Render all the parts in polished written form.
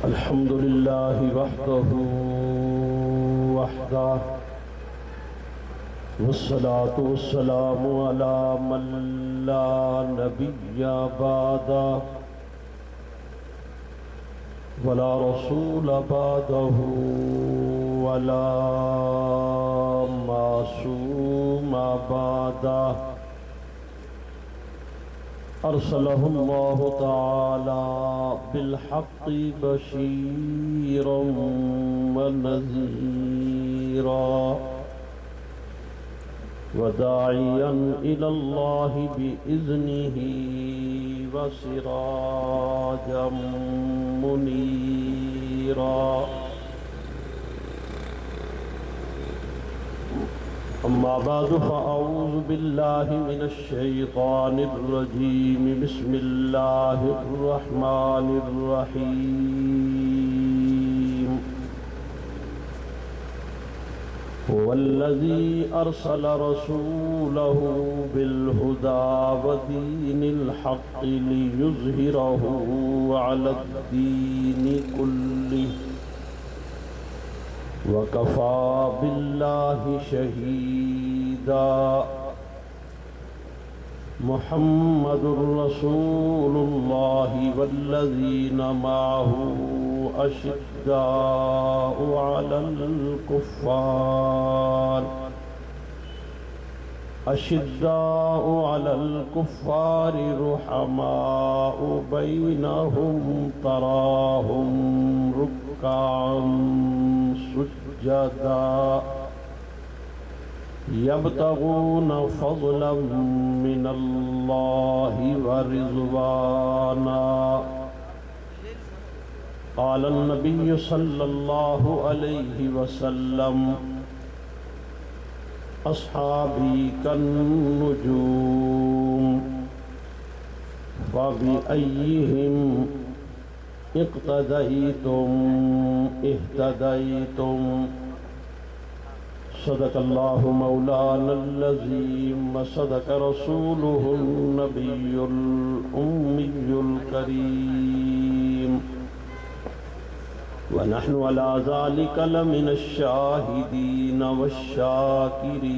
الحمد لله وحده والصلاة والسلام على من لا نبي بعده ولا رسول بعده ولا معصوم بعده أرسله الله تعالى بالحق بشيرا ونذيرا وداعيا إلى الله بإذنه وسراجا منيرا. أما بعد فأعوذ بالله من الشيطان الرجيم. بسم الله الرحمن الرحيم. هو الذي أرسل رسوله بالهدى ودين الحق ليظهره على الدين كله وكفى بالله شهيدا. محمد رسول الله والذين معه أشداء على الكفار رحماء بينهم تراهم ركعا سجدا يبتغون فضلا من الله ورضوانا. قال النبي صلى الله عليه وسلم: أصحابي كالنجوم فبأيهم اقتديتم اهتديتم. صدق الله مولانا العظيم وصدق رسوله النبي الأمي الكريم ونحن على ذلك لمن الشاهدين والشاكرين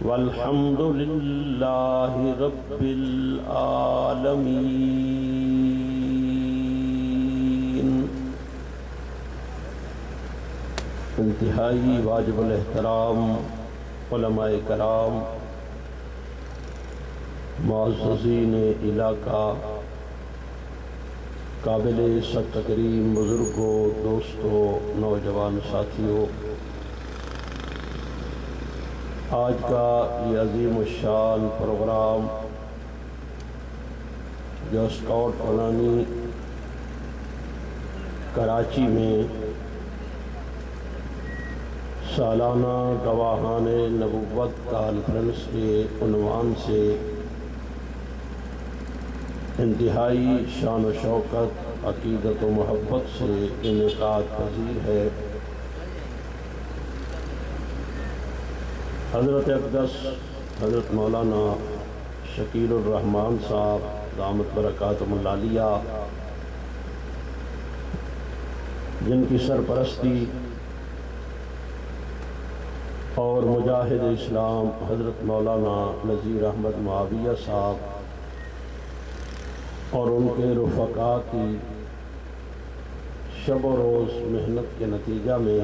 والحمد لله رب العالمين. انتہائی واجب الاحترام علماء کرام، معززین علاقہ، قابل عزت تکریم بزرگوں، دوستوں، نوجوان ساتھیوں، آج کا یہ عظیم الشان پروگرام جو اسکاؤٹ کالونی کراچی میں سالانہ گواہان نبوت کانفرنس کے عنوان سے انتہائی شان و شوکت، عقیدت و محبت سے انعقاد پذیر ہے. حضرت اقدس حضرت مولانا شکیل الرحمان صاحب دامت برکاتہم العالیہ، جن کی سرپرستی اور مجاہد اسلام حضرت مولانا نذیر احمد معاویہ صاحب اور ان کے رفقاء کی شب و روز محنت کے نتیجہ میں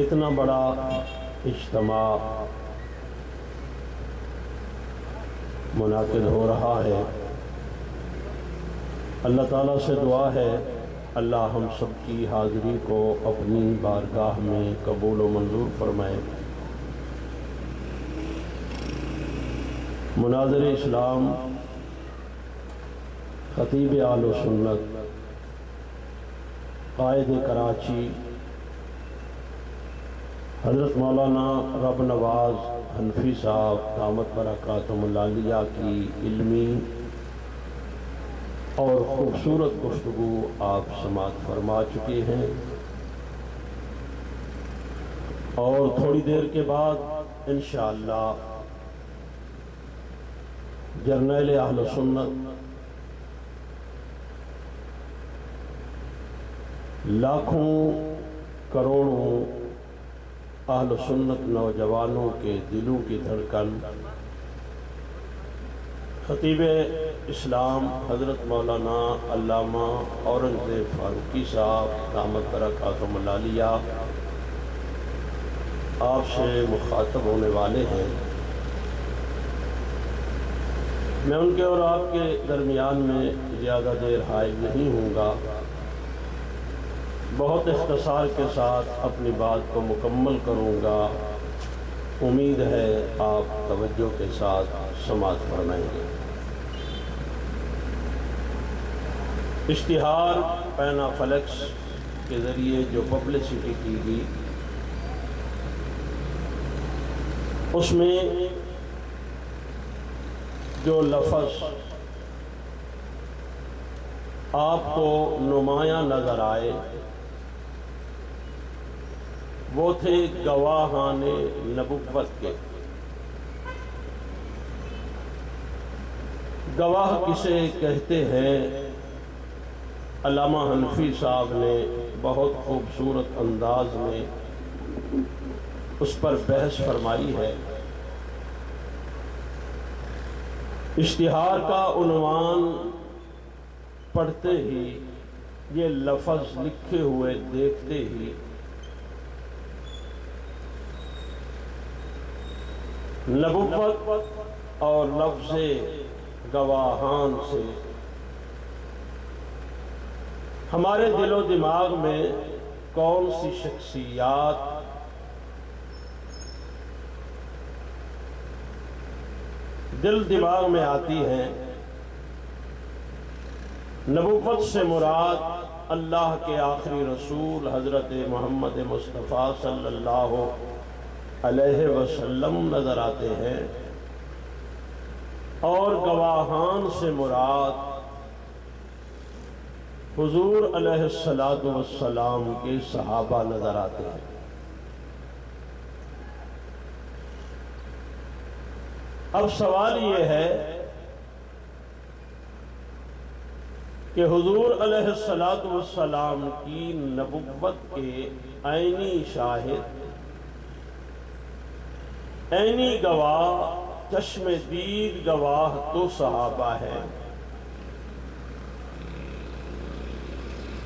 اتنا بڑا اجتماع منعقد ہو رہا ہے. اللہ تعالیٰ سے دعا ہے اللہ ہم سب کی حاضری کو اپنی بارگاہ میں قبول و منظور فرمائے. مناظر اسلام، خطیب اہل سنت، قائد کراچی حضرت مولانا رب نواز حنفی صاحب دامت برکاتہم العالیہ کی علمی اور خوبصورت گفتگو آپ سماعت فرما چکے ہیں، اور تھوڑی دیر کے بعد انشاءاللہ جرنیل اہل سنت لاکھوں کروڑوں اہل سنت نوجوانوں کے دلوں کی دھڑکن خطیب اسلام حضرت مولانا علامہ اورنگزیب فاروقی صاحب دامت برکاتہم العالیہ آپ سے مخاطب ہونے والے ہیں۔ میں ان کے اور آپ کے درمیان میں زیادہ دیر حائل نہیں ہوں گا، بہت اختصار کے ساتھ اپنی بات کو مکمل کروں گا۔ امید ہے آپ توجہ کے ساتھ سماعت فرمائیں گے۔ اشتہار پینا فلیکس کے ذریعے جو پبلسٹی کی گئی، اس میں جو لفظ آپ کو نمایاں نظر آئے وہ تھے گواہان نبوت کے۔ گواہ کسے کہتے ہیں، علامہ حنفی صاحب نے بہت خوبصورت انداز میں اس پر بحث فرمائی ہے۔ اشتہار کا عنوان پڑھتے ہی، یہ لفظ لکھے ہوئے دیکھتے ہی نبوت اور لفظ گواہان سے ہمارے دل و دماغ میں کون سی شخصیات دل دماغ میں آتی ہیں۔ نبوت سے مراد اللہ کے آخری رسول حضرت محمد مصطفیٰ صلی اللہ علیہ وسلم نظر آتے ہیں، اور گواہان سے مراد حضور علیہ السلام کے صحابہ نظر آتے ہیں۔ اب سوال یہ ہے کہ حضور علیہ السلام کی نبوت کے عینی شاہد، عینی گواہ، چشم دید گواہ تو صحابہ ہیں،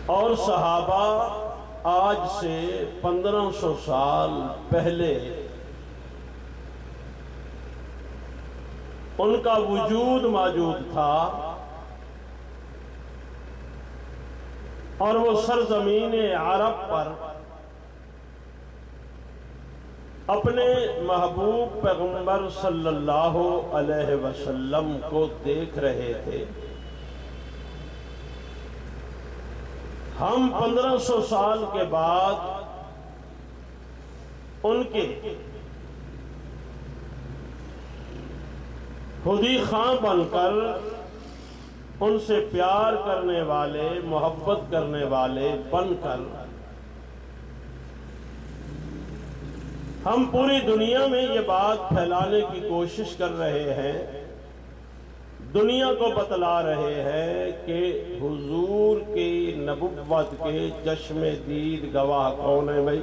اور صحابہ آج سے 1500 سال پہلے ان کا وجود موجود تھا، اور وہ سرزمین عرب پر اپنے محبوب پیغمبر صلی اللہ علیہ وسلم کو دیکھ رہے تھے۔ ہم 1500 سال کے بعد ان کے خودی خواہ بن کر، ان سے پیار کرنے والے، محبت کرنے والے بن کر ہم پوری دنیا میں یہ بات پھیلانے کی کوشش کر رہے ہیں، دنیا کو بتلا رہے ہیں کہ حضور کی نبوت کے چشم دید گواہ کون ہیں۔ بھائی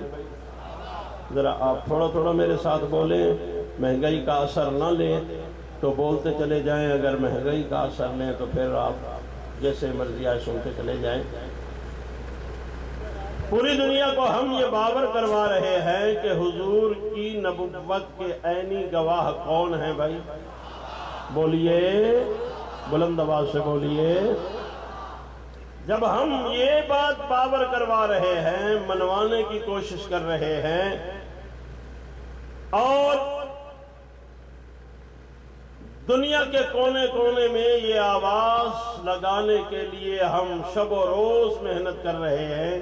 ذرا آپ تھوڑا تھوڑا میرے ساتھ بولیں، مہنگائی کا اثر نہ لیں تو بولتے چلے جائیں، اگر مہنگائی کا اثر لیں تو پھر آپ جیسے مرضی آئے سنتے چلے جائیں۔ پوری دنیا کو ہم یہ باور کروا رہے ہیں کہ حضور کی نبوت کے عینی گواہ کون ہیں۔ بھائی بولیے، بلند آواز سے بولیے۔ جب ہم یہ بات باور کروا رہے ہیں، منوانے کی کوشش کر رہے ہیں، اور دنیا کے کونے کونے میں یہ آواز لگانے کے لیے ہم شب و روز محنت کر رہے ہیں،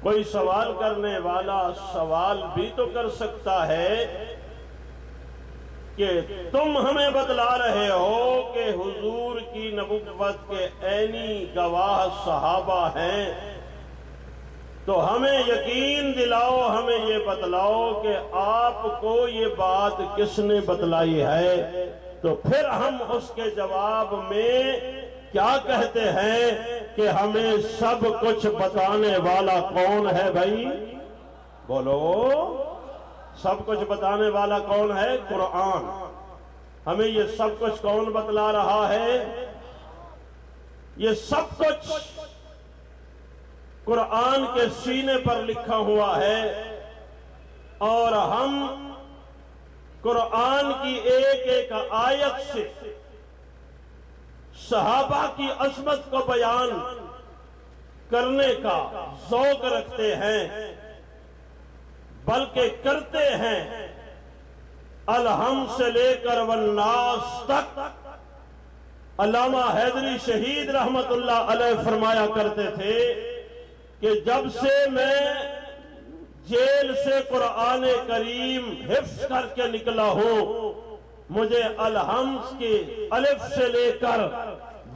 کوئی سوال کرنے والا سوال بھی تو کر سکتا ہے کہ تم ہمیں بتلا رہے ہو کہ حضور کی نبوت کے عینی گواہ صحابہ ہیں، تو ہمیں یقین دلاؤ، ہمیں یہ بتلاؤ کہ آپ کو یہ بات کس نے بتلائی ہے، تو پھر ہم اس کے جواب میں کیا کہتے ہیں کہ ہمیں سب کچھ بتانے والا کون ہے بھائی؟ بولو، سب کچھ بتانے والا کون ہے؟ قرآن۔ ہمیں یہ سب کچھ کون بتلا رہا ہے؟ یہ سب کچھ قرآن کے سینے پر لکھا ہوا ہے، اور ہم قرآن کی ایک ایک آیت سے صحابہ کی عظمت کو بیان کرنے کا ذوق رکھتے ہیں، بلکہ کرتے ہیں۔ الحم سے لے کر والناس تک علامہ حیدری شہید رحمت اللہ علیہ فرمایا کرتے تھے کہ جب سے میں جیل سے قرآن کریم حفظ کر کے نکلا ہوں، مجھے الحم کی الف سے لے کر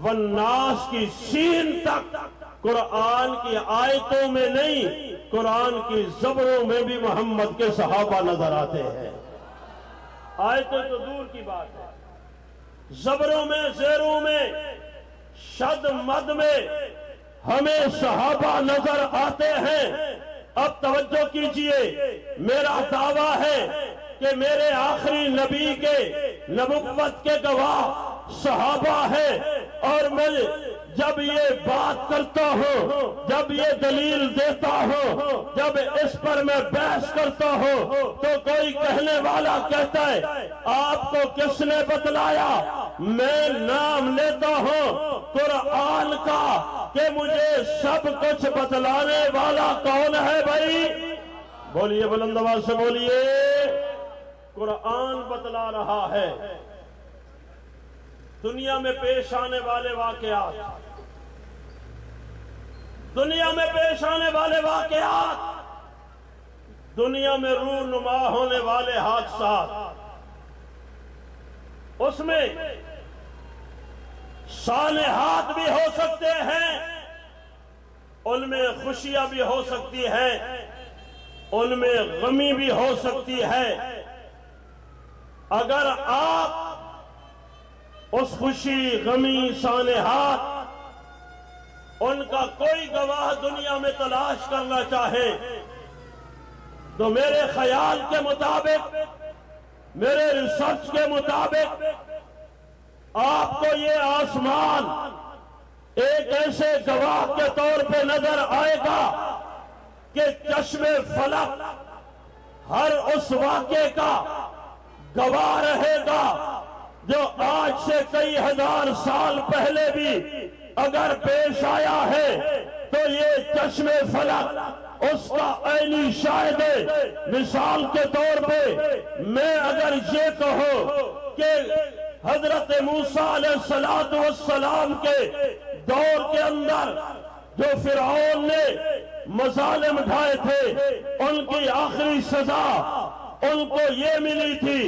والناس کی سین تک قرآن کی آیتوں میں نہیں، قرآن کی زبروں میں بھی محمد کے صحابہ نظر آتے ہیں۔ آیتیں تو دور کی بات ہے، زبروں میں، زیروں میں، شد مد میں ہمیں صحابہ نظر آتے ہیں۔ اب توجہ کیجئے، میرا دعویٰ ہے کہ میرے آخری نبی کے نبوت کے گواہ صحابہ ہیں، اور میں جب یہ بات کرتا ہوں، جب یہ دلیل دیتا ہوں، جب اس پر میں بحث کرتا ہوں، تو کوئی کہنے والا کہتا ہے آپ کو کس نے بتلایا؟ میں نام لیتا ہوں قرآن کا کہ مجھے سب کچھ بتلانے والا کون ہے بھائی؟ بولیے، بلند آواز سے بولیے۔ قرآن بتلا رہا ہے دنیا میں پیش آنے والے واقعات، دنیا میں پیش آنے والے واقعات، دنیا میں رونما ہونے والے حادثات، اس میں صالحات بھی ہو سکتے ہیں، ان میں خوشیاں بھی ہو سکتی ہیں، ان میں غمی بھی ہو سکتی ہے۔ اگر آپ اس خوشی، غمی، صالحات ان کا کوئی گواہ دنیا میں تلاش کرنا چاہیں تو میرے خیال کے مطابق، میرے ریسرچ کے مطابق آپ کو یہ آسمان ایک ایسے گواہ کے طور پہ نظر آئے گا کہ چشم فلک ہر اس واقعے کا گواہ رہے گا جو آج سے کئی ہزار سال پہلے بھی اگر پیش آیا ہے، تو یہ چشم فلک اس کا عینی شاہد ہے۔ مثال کے طور پہ میں اگر یہ کہوں کہ حضرت موسیٰ علیہ السلام کے دور کے اندر جو فرعون نے مظالم ڈھائے تھے، ان کی آخری سزا ان کو یہ ملی تھی،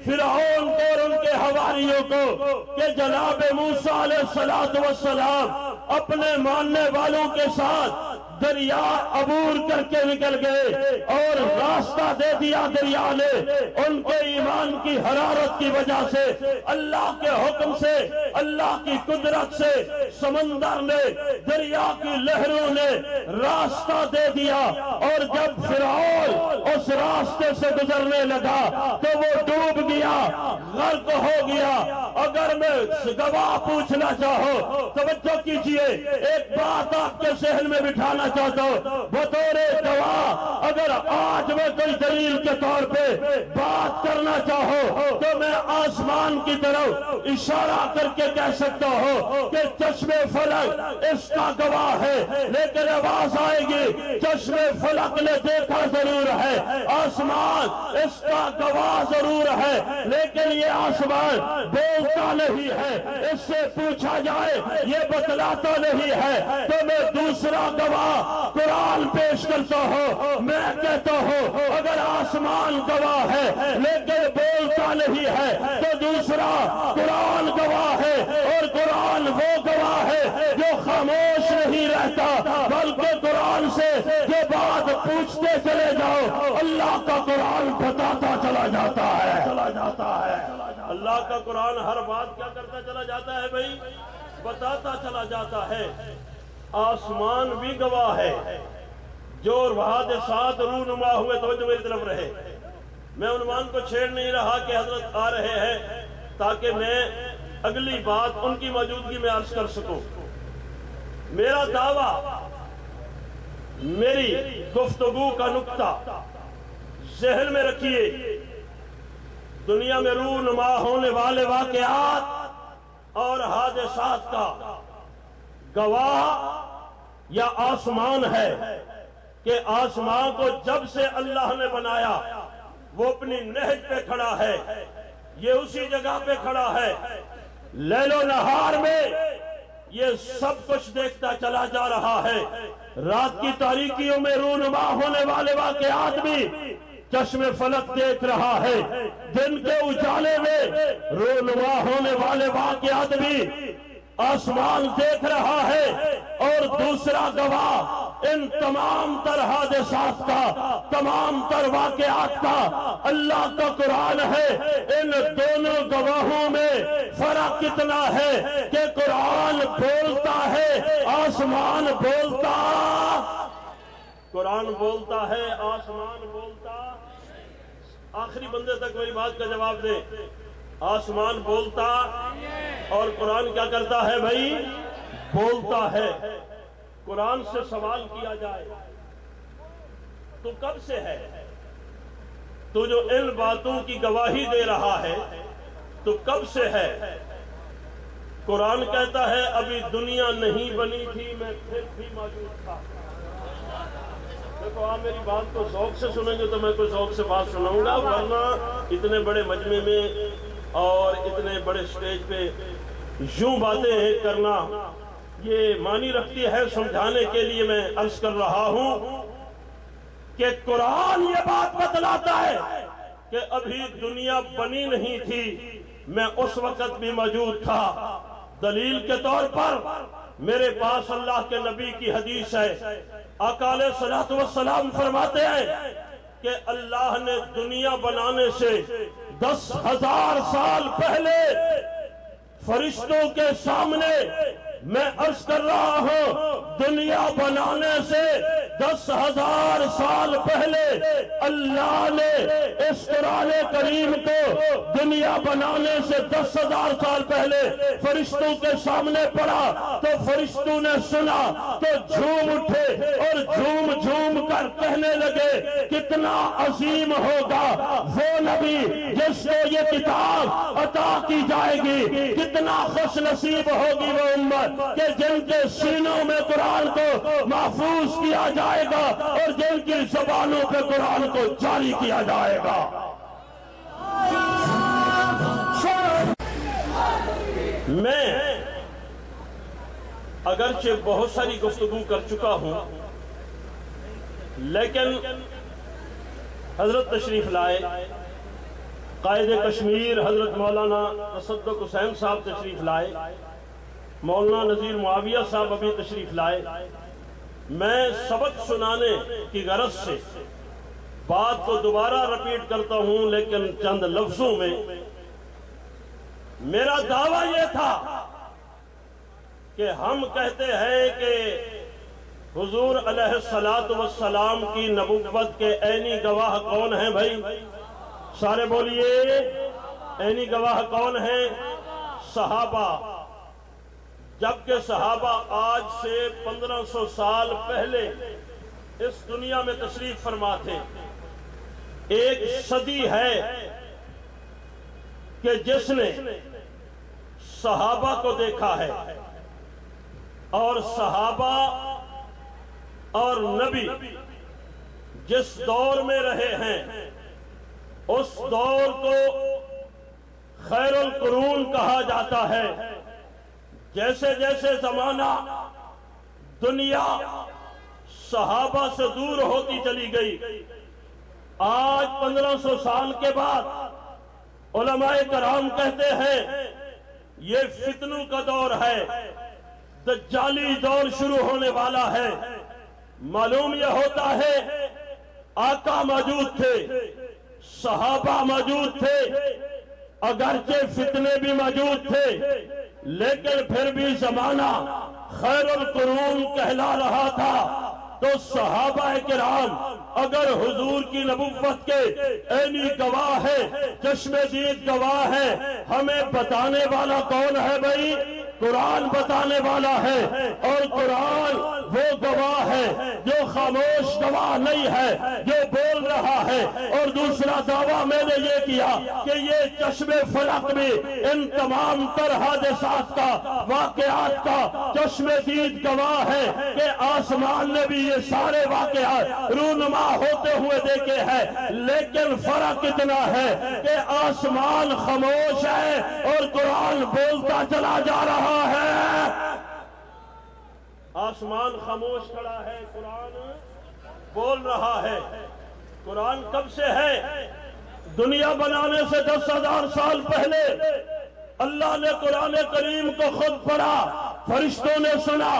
فرعون کو اور ان کے حواریوں کو، کہ جناب موسیٰ علیہ السلام اپنے ماننے والوں کے ساتھ دریا عبور کر کے نکل گئے، اور راستہ دے دیا دریا نے۔ ان کے ایمان کی حرارت کی وجہ سے، اللہ کے حکم سے، اللہ کی قدرت سے سمندر نے، دریا کی لہروں نے راستہ دے دیا، اور جب فرعون اس راستے سے گزرنے لگا تو وہ ڈوب گیا، غرق ہو گیا۔ اگر میں گواہ پوچھنا چاہوں، توجہ کیجئے، ایک بات آپ کے ذہن میں بٹھانا چاہتا ہوں، بطور گواہ اگر آج میں کوئی دلیل کے طور پہ بات کرنا چاہوں تو میں آسمان کی طرف اشارہ کر کے کہہ سکتا ہوں کہ چشم فلک اس کا گواہ ہے، لیکن آواز آئے گی چشم فلک نے دیکھا ضرور ہے، آسمان اس کا گواہ ضرور ہے، لیکن یہ آسمان بولتا نہیں ہے، اس سے پوچھا جائے یہ بتلاتا نہیں ہے، تو میں دوسرا گواہ قرآن پیش کرتا ہوں۔ میں کہتا ہوں اگر آسمان گواہ ہے لیکن بولتا نہیں ہے تو دوسرا قرآن گواہ ہے، اور قرآن وہ گواہ ہے جو خاموش نہیں رہتا، بلکہ قرآن سے جو بات پوچھتے چلے جاؤ اللہ کا قرآن بتاتا چلا جاتا ہے۔ اللہ کا قرآن ہر بات کیا کرتا چلا جاتا ہے بھائی؟ بتاتا چلا جاتا ہے آسمان بھی گواہ ہے جو حادثات رونما ہوئے تو جو میری طرف رہے. میں عنوان کو چھیڑ نہیں رہا کہ حضرت آ رہے ہیں تاکہ میں اگلی بات ان کی موجودگی میں عرض کر سکوں. میرا دعویٰ، میری گفتگو کا نقطہ ذہن میں رکھیے، دنیا میں رونما ہونے والے واقعات اور حادثات کا گواہ یا آسمان ہے کہ آسمان کو جب سے اللہ نے بنایا وہ اپنی نہج پہ کھڑا ہے، یہ اسی جگہ پہ کھڑا ہے. لیل و نہار میں یہ سب کچھ دیکھتا چلا جا رہا ہے. رات کی تاریکیوں میں رونما ہونے والے واقعات بھی چشم فلک دیکھ رہا ہے. دن کے اجالے میں رونما ہونے والے واقعات بھی آسمان دیکھ رہا ہے. اور دوسرا گواہ ان تمام تر حادثات کا، تمام تر واقعات کا اللہ کا قرآن ہے. ان دونوں گواہوں میں فرق کتنا ہے کہ قرآن بولتا ہے، آسمان بولتا. قرآن بولتا ہے، آسمان بولتا. آخری بندے تک میری بات کا جواب دے. آسمان بولتا اور قرآن کیا کرتا ہے بھائی؟ بولتا ہے. قرآن سے سوال کیا جائے تو کب سے ہے؟ تو جو ان باتوں کی گواہی دے رہا ہے تو کب سے ہے؟ قرآن کہتا ہے ابھی دنیا نہیں بنی تھی میں پھر بھی موجود تھا. دیکھو آپ میری بات کو ذوق سے سنیں گے تو میں کوئی ذوق سے بات سناؤں گا، ورنہ اتنے بڑے مجمع میں اور اتنے بڑے سٹیج پہ یوں باتیں کرنا یہ معنی رکھتی ہے. سمجھانے کے لیے میں عرض کر رہا ہوں کہ قرآن یہ بات بتلاتا ہے کہ ابھی دنیا بنی نہیں تھی، میں اس وقت بھی موجود تھا. دلیل کے طور پر میرے پاس اللہ کے نبی کی حدیث ہے. آقا علیہ الصلوۃ والسلام فرماتے ہیں کہ اللہ نے دنیا بنانے سے 10,000 سال پہلے فرشتوں کے سامنے، میں عرض کر رہا ہوں دنیا بنانے سے 10,000 سال پہلے اللہ نے اس قرآن کریم کو دنیا بنانے سے 10,000 سال پہلے فرشتوں کے سامنے پڑھا تو فرشتوں نے سنا تو جھوم اٹھے اور جھوم جھوم کر کہنے لگے کتنا عظیم ہوگا وہ نبی جس کو یہ کتاب عطا کی جائے گی، کتنا خوش نصیب ہوگی وہ امت کہ جن کے سینوں میں قرآن کو محفوظ کیا جائے گا اور جن کی زبانوں پہ قرآن کو جاری کیا جائے گا. میں اگرچہ بہت ساری گفتگو کر چکا ہوں لیکن حضرت تشریف لائے، قائد کشمیر حضرت مولانا تصدق حسین صاحب تشریف لائے، مولانا نذیر معاویہ صاحب ابھی تشریف لائے. میں سبق سنانے کی غرض سے بات کو دوبارہ رپیٹ کرتا ہوں لیکن چند لفظوں میں. میرا دعویٰ یہ تھا کہ ہم کہتے ہیں کہ حضور علیہ السلام کی نبوت کے عینی گواہ کون ہیں بھائی؟ سارے بولیے، عینی گواہ کون ہیں؟ صحابہ. جبکہ صحابہ آج سے 1500 سال پہلے اس دنیا میں تشریف فرما تھے. ایک صدی ہے کہ جس نے صحابہ کو دیکھا ہے اور صحابہ اور نبی جس دور میں رہے ہیں اس دور کو خیر القرون کہا جاتا ہے. جیسے جیسے زمانہ دنیا صحابہ سے دور ہوتی چلی گئی، آج 1500 سال کے بعد علماء کرام کہتے ہیں یہ فتنوں کا دور ہے، دجالی دور شروع ہونے والا ہے. معلوم یہ ہوتا ہے آقا موجود تھے، صحابہ موجود تھے، اگرچہ فتنے بھی موجود تھے لیکن پھر بھی زمانہ خیر القرون کہلا رہا تھا، تو صحابہ کرام اگر حضور کی نبوت کے عینی گواہ ہے، چشم دید گواہ ہے، ہمیں بتانے والا کون ہے بھائی؟ قرآن بتانے والا ہے، اور قرآن وہ گواہ ہے جو خاموش گواہ نہیں ہے، جو بول رہا ہے۔ اور دوسرا دعویٰ میں نے یہ کیا کہ یہ چشم فلک بھی ان تمام تر حادثات کا، واقعات کا چشم دید گواہ ہے کہ آسمان نے بھی یہ سارے واقعات رونما ہوتے ہوئے دیکھے ہیں، لیکن فرق اتنا ہے کہ آسمان خاموش ہے اور قرآن بولتا چلا جا رہا ہے۔ آسمان خاموش کھڑا ہے، قرآن بول رہا ہے۔ قرآن کب سے ہے؟ دنیا بنانے سے 10,000 سال پہلے اللہ نے قرآن کریم کو خود پڑھا، فرشتوں نے سنا،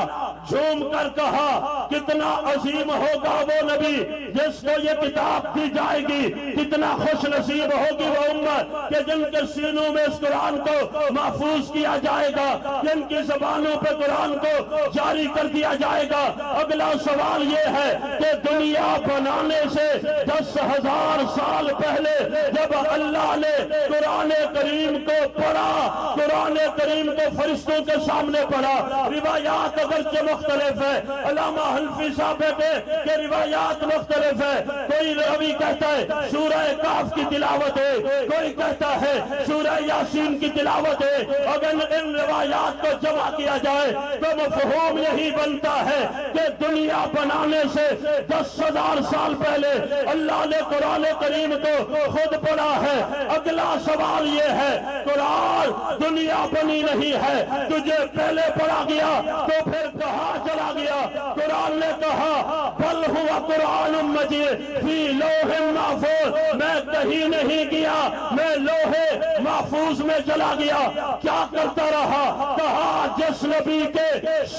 جھوم کر کہا کتنا عظیم ہوگا وہ نبی جس کو یہ کتاب دی جائے گی، کتنا خوش نصیب ہوگی وہ امت کہ جن کے سینوں میں اس قرآن کو محفوظ کیا جائے گا، جن کی زبانوں پہ قرآن کو جاری کر دیا جائے گا۔ اگلا سوال یہ ہے کہ دنیا بنانے سے 10,000 سال پہلے جب اللہ نے قرآن کریم کو پڑھا، قرآن کریم کو فرشتوں کے سامنے پڑھا، روایات اگرچہ مختلف ہے، علامہ حنفی صاحب کہتے کہ روایات مختلف ہے، کوئی راوی کہتا ہے سورہ کاف کی تلاوت ہے، کوئی کہتا ہے سورہ یاسین کی تلاوت ہے۔ اگر ان روایات کو جمع کیا جائے تو مفہوم یہی بنتا ہے کہ دنیا بنانے سے 10,000 سال پہلے اللہ نے قرآن کریم کو خود پڑھا ہے۔ اگلا سوال یہ ہے، قرآن دنیا بنی نہیں ہے، تجھے پہلے پڑھا گیا تو پھر کہاں چلا گیا؟ قرآن نے کہا بل ہوا قرآن مجید فی لوح محفوظ، میں کہیں نہیں گیا، میں لوح محفوظ میں چلا گیا۔ کیا کرتا رہا؟ کہا جس نبی کے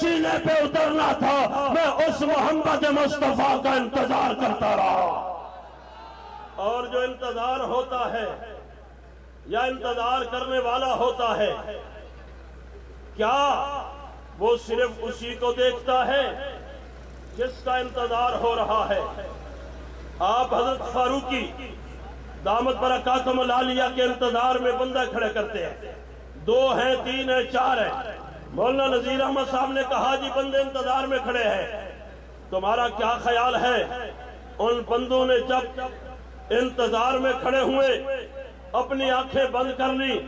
سینے پہ اترنا تھا میں اس محمد مصطفیٰ کا انتظار کرتا رہا۔ اور جو انتظار ہوتا ہے یا انتظار کرنے والا ہوتا ہے، کیا وہ صرف اسی کو دیکھتا ہے جس کا انتظار ہو رہا ہے؟ آپ حضرت فاروقی دامت برکاتہم العالیہ کے انتظار میں بندہ کھڑے کرتے ہیں، 2 ہیں، 3 ہیں، 4 ہیں۔ مولانا نذیر احمد صاحب نے کہا جی بندے انتظار میں کھڑے ہیں، تمہارا کیا خیال ہے؟ ان بندوں نے جب انتظار میں کھڑے ہوئے اپنی آنکھیں بند کر لی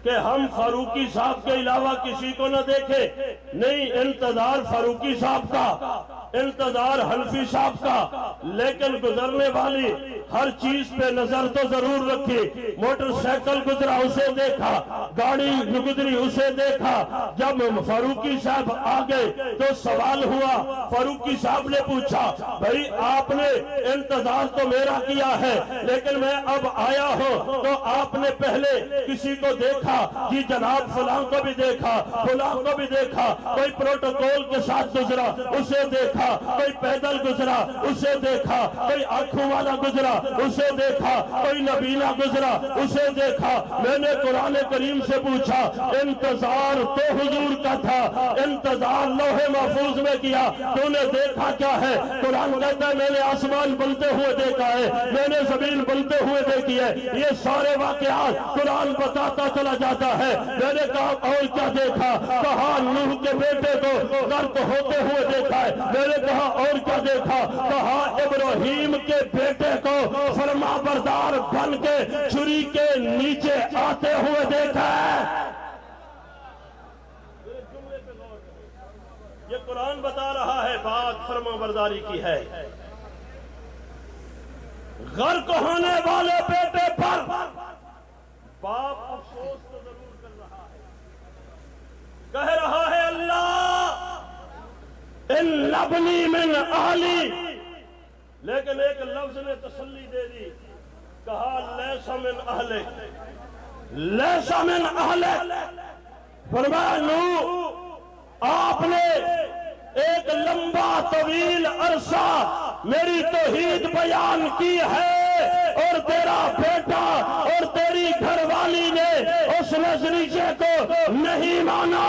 کہ ہم فاروقی صاحب کے علاوہ کسی کو نہ دیکھے۔ نہیں، انتظار فاروقی صاحب کا، انتظار حنفی صاحب کا، لیکن گزرنے والی ہر چیز پہ نظر تو ضرور رکھی۔ موٹر سائیکل گزرا اسے دیکھا، گاڑی گزری اسے دیکھا۔ جب فاروقی صاحب آگے تو سوال ہوا، فاروقی صاحب نے پوچھا بھائی آپ نے انتظار تو میرا کیا ہے لیکن میں اب آیا ہوں، تو آپ نے پہلے کسی کو دیکھا؟ جی جناب فلاں کو بھی دیکھا، فلاں کو بھی دیکھا، کوئی پروٹوکول کے ساتھ گزرا اسے دیکھا، کوئی پیدل گزرا اسے دیکھا، کوئی آنکھوں والا گزرا اسے دیکھا، کوئی نبینا گزرا اسے دیکھا۔ میں نے قرآن کریم سے پوچھا انتظار تو حضور کا تھا، انتظار لوح محفوظ میں کیا، تو نے دیکھا کیا ہے؟ قرآن کہتا ہے میں نے آسمان بنتے ہوئے دیکھا ہے، میں نے زمین بنتے ہوئے دیکھی ہے۔ یہ سارے واقعات قرآن بتاتا چلا جاتا ہے۔ میں نے کہا اور کیا دیکھا؟ کہا نوح کے بیٹے کو غرق ہوتے ہوئے دیکھا ہے۔ میں نے کہا اور کیا دیکھا؟ کہا ابراہیم کے بیٹے کو فرما بردار بن کے چھری کے نیچے آتے ہوئے دیکھا ہے۔ یہ قرآن بتا رہا ہے بات فرما برداری کی ہے۔ غرق ہونے والے بیٹے پر باپ افسوس تو ضرور کر رہا ہے، کہہ رہا ہے اللہ ان لبنی من اہلی، لیکن ایک لفظ نے تسلی دے دی، کہا لیسا من اہلک، لیسا من اہلک۔ فرمایا نوح آپ نے ایک لمبا طویل عرصہ میری توحید بیان کی ہے، اور تیرا بیٹا اور تیری گھر والی نے اس نظریے کو نہیں مانا،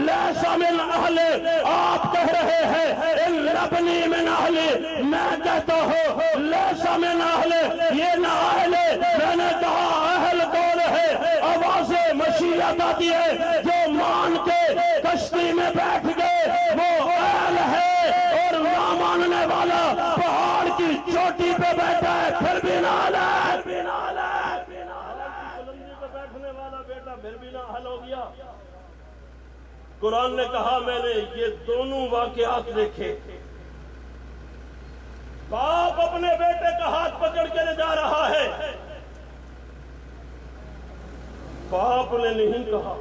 لیسا من اہل، آپ کہہ رہے ہیں ان لبنی من اہل، میں کہتا ہوں لیسا من اہل، یہ نہ اہل، میں نے کہا اہل کون ہے؟ آواز مشیت آتی ہے، جو مان کے کشتی میں بیٹھ گئے وہ اہل ہے، اور نہ ماننے والا پہاڑ کی چوٹی پہ بیٹھا ہے پھر بھی نہ اہل ہے، بلندی پہ بیٹھنے والا بیٹا پھر بھی نہ اہل ہو گیا۔ قرآن نے کہا میں نے یہ دونوں واقعات دیکھے، باپ اپنے بیٹے کا ہاتھ پکڑ کے لے جا رہا ہے، باپ نے نہیں کہا،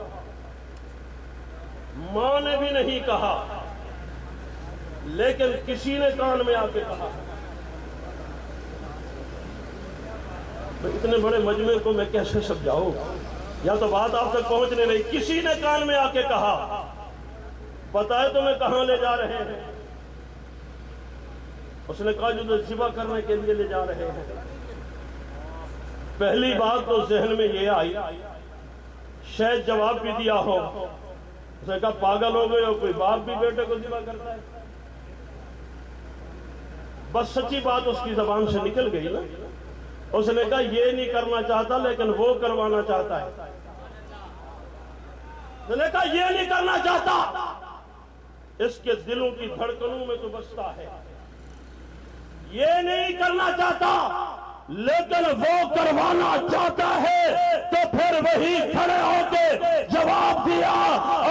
ماں نے بھی نہیں کہا، لیکن کسی نے کان میں آ کے کہا۔ اتنے بڑے مجمع کو میں کیسے سمجھاؤں، یا تو بات آپ تک پہنچنے نہیں، کسی نے کان میں آ کے کہا بتائے تمہیں کہاں لے جا رہے ہیں؟ اس نے کہا جو ذبح کرنے کے لیے لے جا رہے ہیں۔ پہلی بات تو ذہن میں یہ آئی، شاید جواب بھی دیا ہو، اس نے کہا پاگل ہو گئے ہو، کوئی باپ بھی بیٹے کو ذبح کرتا ہے؟ بس سچی بات اس کی زبان سے نکل گئی نا، اس نے کہا یہ نہیں کرنا چاہتا لیکن وہ کروانا چاہتا ہے، اس نے کہا یہ نہیں کرنا چاہتا، اس کے دلوں کی دھڑکنوں میں تو بستا ہے، یہ نہیں کرنا چاہتا لیکن وہ کروانا چاہتا ہے، تو پھر وہی کھڑے ہو کے جواب دیا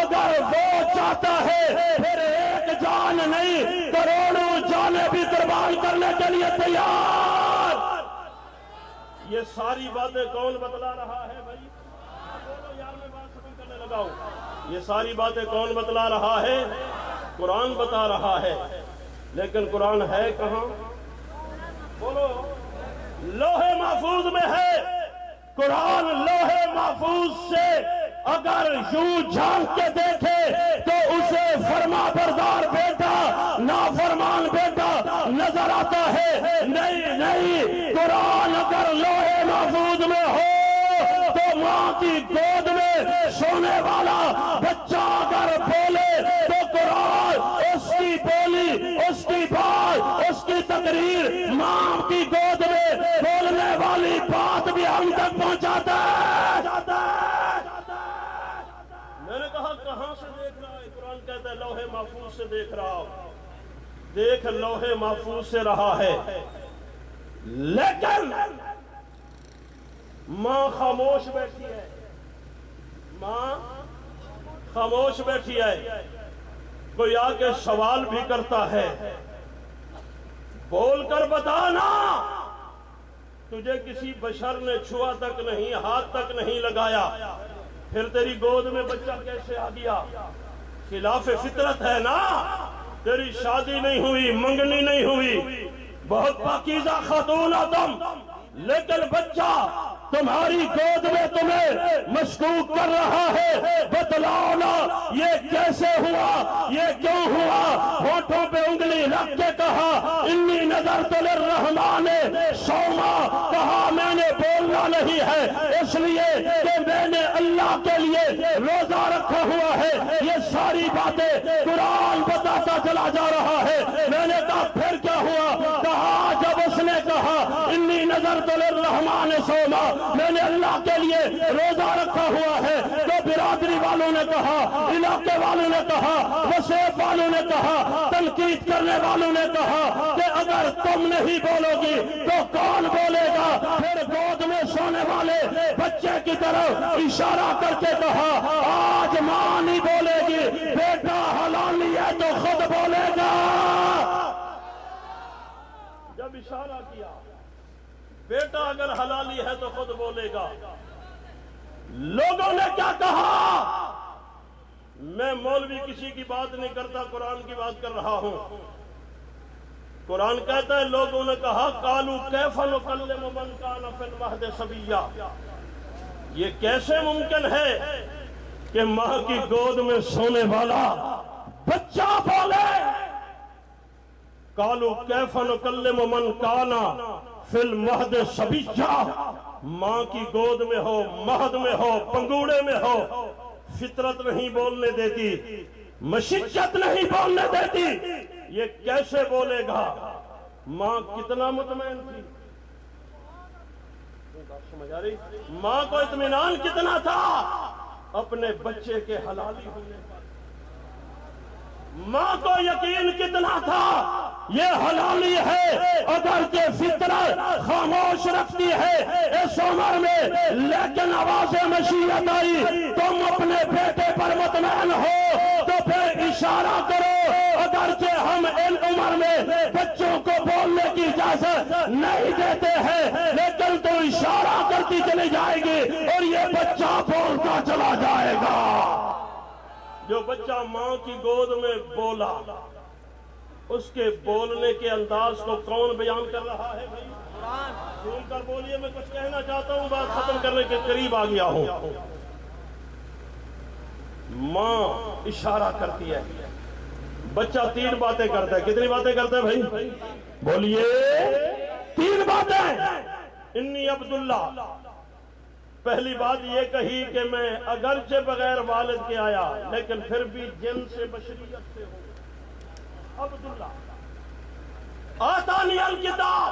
اگر وہ چاہتا ہے پھر ایک جان نہیں کروڑوں جانیں بھی قربان کرنے کے لیے تیار۔ یہ ساری باتیں کون بتلا رہا ہے بھائی؟ بولو یار، میں بات ختم کرنے لگا ہوں۔ یہ ساری باتیں کون بتلا رہا ہے؟ قرآن بتا رہا ہے، لیکن قرآن ہے کہاں؟ بولو، لوح محفوظ میں ہے۔ قرآن لوح محفوظ سے اگر یوں جھانک کے دیکھے تو اسے فرما بردار بیٹا، نافرمان بیٹا نظر آتا ہے، نہیں، قرآن اگر لوح محفوظ میں ہو تو ماں کی گود میں سونے والا بچہ اگر بولے تو قرآن اس کی بولی، اس کی بات، اس کی تقریر ماں کی گود میں بولنے والی بات بھی ہم تک پہنچاتا ہے۔ میں نے کہا کہاں سے دیکھ رہا ہے؟ قرآن کہتا ہے لوح محفوظ سے دیکھ رہا ہوں۔ دیکھ لوح محفوظ سے رہا ہے، لیکن ماں خاموش بیٹھی ہے، ماں خاموش بیٹھی ہے، کوئی آ کے سوال بھی کرتا ہے، بول کر بتانا تجھے کسی بشر نے چھوا تک نہیں، ہاتھ تک نہیں لگایا، پھر تیری گود میں بچہ کیسے آ گیا؟ خلاف فطرت ہے نا، تیری شادی نہیں ہوئی، منگنی نہیں ہوئی، بہت پاکیزہ خاتون تم، لیکن بچہ تمہاری گود میں تمہیں مشکوک کر رہا ہے، بتلاؤ نا یہ کیسے ہوا، یہ کیوں ہوا؟ ہونٹوں پہ انگلی رکھ کے کہا انی نظرت للرحمن صوما، کہا میں نے بولنا نہیں ہے اس لیے کہ میں نے اللہ کے لیے روزہ رکھا ہوا ہے۔ یہ ساری باتیں قرآن بتاتا چلا جا رہا ہے۔ میں نے کہا پھر کیا ہوا؟ کہا جب اس نے کہا انی نظرت للرحمن صوما، میں نے اللہ کے لیے روزہ رکھا ہوا ہے، تو برادری والوں نے کہا، علاقے والوں نے کہا، وسیب والوں نے کہا، تنقید کرنے والوں نے کہا کہ اگر تم نہیں بولو گی تو کون بولے گا؟ پھر گود میں سونے والے بچے کی طرف اشارہ کر کے کہا آج ماں نہیں بولے گی، بیٹا حلالی ہے تو خود بولے گا۔ جب اشارہ کیا بیٹا اگر حلالی ہے تو خود بولے گا، لوگوں نے کیا کہا؟ میں مولوی کسی کی بات نہیں کرتا، قرآن کی بات کر رہا ہوں۔ قرآن کہتا ہے لوگوں نے کہا قالوا کیف نکلم من کان فی المہد صبیا، یہ کیسے ممکن ہے کہ ماں کی گود میں سونے والا بچہ بولے؟ قالوا کیف نکلم من کان فی المہد صبیہ، ماں کی گود میں ہو، مہد میں ہو، پنگوڑے میں ہو، فطرت نہیں بولنے دیتی، مشقت نہیں بولنے دیتی، یہ کیسے بولے گا؟ ماں کتنا مطمئن تھی، سمجھ آ رہی؟ ماں کو اطمینان کتنا تھا اپنے بچے کے حلالی ہونے پر، ماں کو یقین کتنا تھا یہ حلالی ہے، اگرچہ فطرت خاموش رکھتی ہے اس عمر میں، لیکن آواز مشیت آئی، تم اپنے بیٹے پر مطمئن ہو تو پھر اشارہ کرو۔ اگرچہ ہم ان عمر میں بچوں کو بولنے کی اجازت نہیں دیتے ہیں، لیکن تو اشارہ کرتی چلی جائے گی اور یہ بچہ بولتا چلا جائے گا۔ جو بچہ ماں کی گود میں بولا، اس کے بولنے کے انداز کو کون بیان کر رہا ہے بھائی؟ سن کر بولیے، میں کچھ کہنا چاہتا ہوں، بات ختم کرنے کے قریب آ گیا ہوں۔ ماں اشارہ کرتی ہے، بچہ 3 باتیں کرتا ہے۔ کتنی باتیں کرتا ہے بھائی؟ بولیے 3 باتیں۔ انی عبداللہ، پہلی بات یہ کہی کہ میں اگرچہ بغیر والد کے آیا لیکن پھر بھی جن سے بشریت سے ہوں، عبداللہ۔ آتانی الکتاب،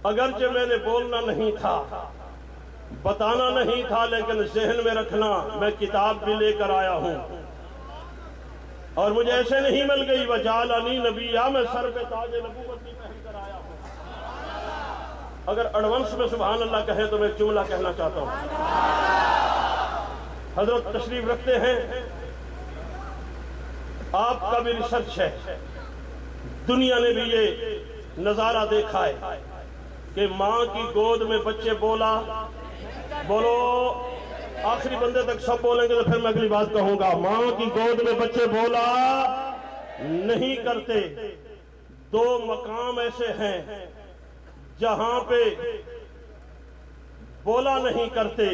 اگرچہ میں نے بولنا نہیں تھا، بتانا نہیں تھا، لیکن ذہن میں رکھنا میں کتاب بھی لے کر آیا ہوں، اور مجھے ایسے نہیں مل گئی وجعلنی نبیّا، میں سر پہ تاج نبوت بھی پہن کر آیا ہوں۔ اگر ایڈوانس میں سبحان اللہ کہیں تو میں ایک جملہ کہنا چاہتا ہوں۔ حضرت تشریف رکھتے ہیں، آپ کا بھی ریسرچ ہے، دنیا نے بھی یہ نظارہ دیکھا ہے کہ ماں کی گود میں بچے بولا، بولو آخری بندے تک سب بولیں گے تو پھر میں اگلی بات کہوں گا۔ ماں کی گود میں بچے بولا نہیں کرتے۔ 2 مقام ایسے ہیں جہاں پہ بولا نہیں کرتے۔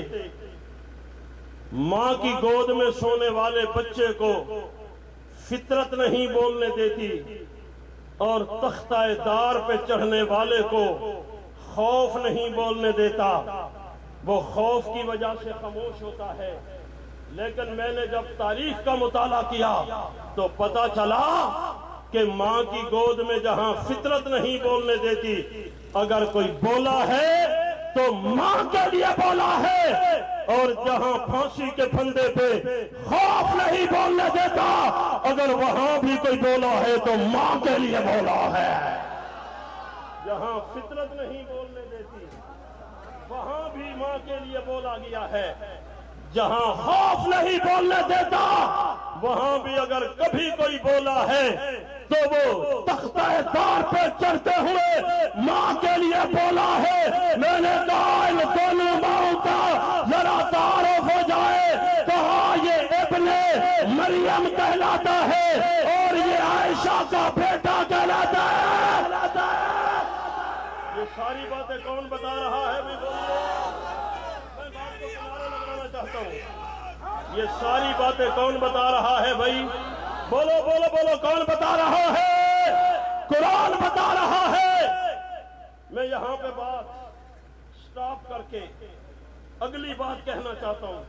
ماں کی گود میں سونے والے بچے کو فطرت نہیں بولنے دیتی، اور تختہ دار پہ چڑھنے والے کو خوف نہیں بولنے دیتا، وہ خوف کی وجہ سے خاموش ہوتا ہے۔ لیکن میں نے جب تاریخ کا مطالعہ کیا تو پتہ چلا کہ ماں کی گود میں جہاں فطرت نہیں بولنے دیتی، اگر کوئی بولا ہے تو ماں کے لیے بولا ہے، اور جہاں پھانسی کے پھندے پہ خوف نہیں بولنے دیتا، اگر وہاں بھی کوئی بولا ہے تو ماں کے لیے بولا ہے۔ جہاں فطرت نہیں بولنے دیتی وہاں بھی ماں کے لیے بولا گیا ہے، جہاں خوف نہیں بولنے دیتا وہاں بھی اگر کبھی کوئی بولا ہے تو وہ تختہ دار پہ چڑھتے ہوئے ماں کے لیے بولا ہے۔ میں نے کہا ان دونوں ماؤں کا ذرا تعارف ہو جائے، کہا یہ ابن مریم کہلاتا ہے اور یہ عائشہ کا بیٹا کہلاتا ہے۔ یہ ساری باتیں کون بتا رہا ہے بھی بولیے؟ میں بات کو کنارے لگانا چاہتا ہوں۔ یہ ساری باتیں کون بتا رہا ہے بھائی؟ بولو بولو بولو، کون بتا رہا ہے؟ قرآن بتا رہا ہے۔ میں یہاں پہ بات سٹاپ کر کے اگلی بات کہنا چاہتا ہوں۔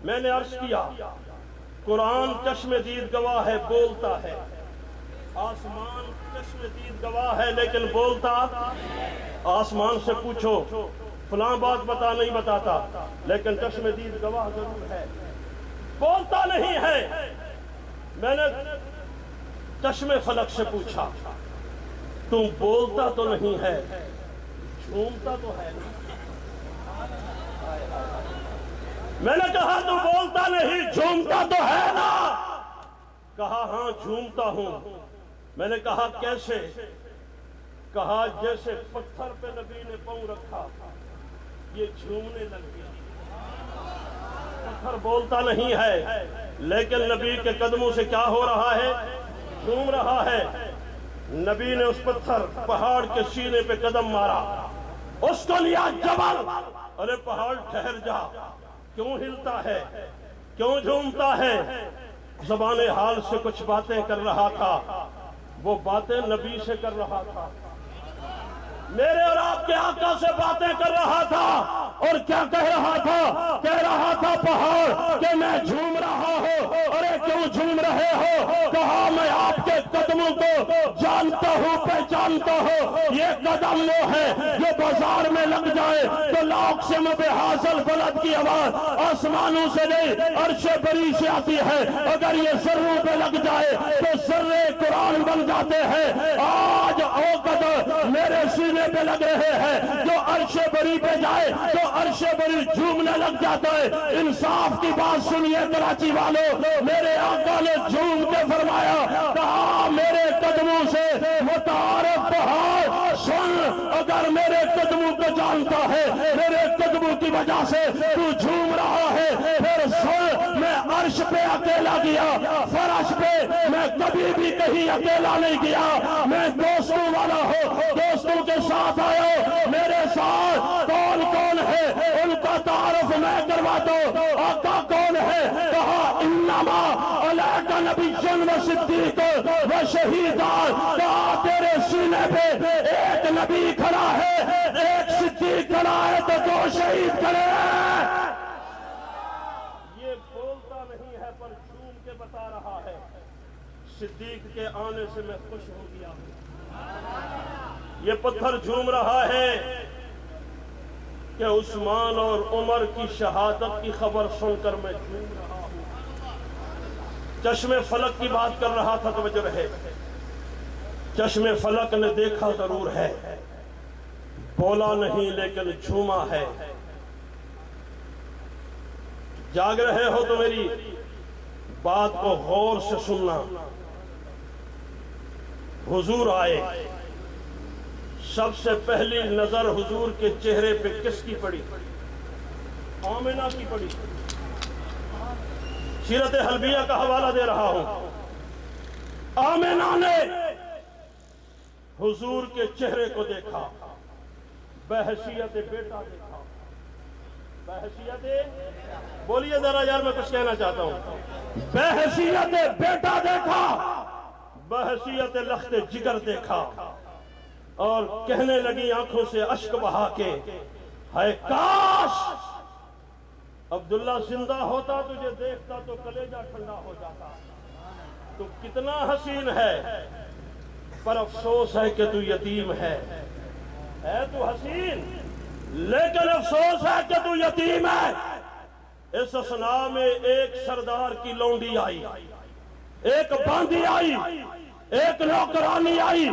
میں نے عرض کیا قرآن چشم دید گواہ ہے، بولتا ہے، آسمان چشم دید گواہ ہے لیکن بولتا، آسمان سے پوچھو فلاں بات بتا، نہیں بتاتا، لیکن چشم دید گواہ ضرور ہے، بولتا نہیں ہے۔ میں نے چشم فلک سے پوچھا تم بولتا تو نہیں ہے، جھومتا تو ہے نا؟ میں نے کہا تو بولتا نہیں، جھومتا تو ہے نا؟ کہا ہاں جھومتا ہوں۔ میں نے کہا کیسے؟ کہا جیسے پتھر پہ نبی نے پاؤں رکھا یہ جھومنے لگ گیا۔ پتھر بولتا نہیں ہے لیکن نبی کے قدموں سے کیا ہو رہا ہے؟ جھوم رہا ہے۔ نبی نے اس پتھر پہاڑ کے سینے پہ قدم مارا، اس کو لیا جبل، ارے پہاڑ ٹھہر جا، کیوں ہلتا ہے، کیوں جھومتا ہے؟ زبان حال سے کچھ باتیں کر رہا تھا، وہ باتیں نبی سے کر رہا تھا۔ میرے اور آپ کے آقا سے باتیں کر رہا تھا اور کیا کہہ رہا تھا پہاڑ کہ میں جھوم رہا ہوں. ارے کیوں جھوم رہے ہو؟ کہا میں آپ کے قدموں کو جانتا ہوں، پہچانتا ہوں. یہ قدم وہ ہے جو بازار میں لگ جائے تو لاکھ سے بحاصل بلد کی آواز آسمانوں سے نہیں عرش بری سے آتی ہے. اگر یہ ذروں پہ لگ جائے تو ذرے قرآن بن جاتے ہیں. آج وہ قدم میرے سینے پہ لگ رہے ہیں جو عرش بری پہ جائے تو عرش بری جھومنے لگ جاتا ہے. انصاف کی بات سنیے کراچی والوں، میرے آقا نے جھوم کے فرمایا، کہا میرے قدموں سے متعارف پہاڑ سن، اگر میرے قدموں کو جانتا ہے، میرے قدموں کی وجہ سے تو جھوم رہا ہے، پھر سن میں عرش پہ اکیلا گیا، فرش پہ میں کبھی بھی کہیں اکیلا نہیں گیا. میں دوستوں والا ہوں، دوستوں کے ساتھ آیا. میرے ساتھ کون کون ہے ان کا تعارف میں کرواتا ہوں. آقا کون ہے؟ کہا انما علیک نبی و صدیق و شہیدان. کہا تیرے سینے پہ ایک نبی کھڑا ہے، ایک صدیق کھڑا ہے تو دو شہید کھڑے ہیں. یہ بولتا نہیں ہے پر جھوم کے بتا رہا ہے، صدیق کے آنے سے میں خوش ہو گیا. یہ پتھر جھوم رہا ہے کہ عثمان اور عمر کی شہادت کی خبر سن کر میں جھوم رہا ہوں. چشم فلک کی بات کر رہا تھا، توجہ رہے. چشم فلک نے دیکھا ضرور ہے، بولا نہیں لیکن جھوما ہے. جاگ رہے ہو تو میری بات کو غور سے سننا. حضور آئے، سب سے پہلی نظر حضور کے چہرے پہ کس کی پڑی؟ آمنہ کی پڑی. سیرت حلبیہ کا حوالہ دے رہا ہوں. آمنہ نے حضور کے چہرے کو دیکھا، بحیثیت بیٹا دیکھا. بحیثیت بولیے ذرا یار، میں کچھ کہنا چاہتا ہوں. بحیثیت بیٹا دیکھا، بحیثیت لخت جگر دیکھا، اور کہنے لگی آنکھوں سے اشک بہا کے، ہائے کاش عبداللہ زندہ ہوتا، تجھے دیکھتا تو کلیجہ ٹھنڈا ہو جاتا. تو کتنا حسین ہے، پر افسوس ہے کہ تو یتیم ہے. تو حسین لیکن افسوس ہے کہ تو یتیم ہے. اس اثناء میں ایک سردار کی لونڈی آئی، ایک باندی آئی، ایک نوکرانی آئی.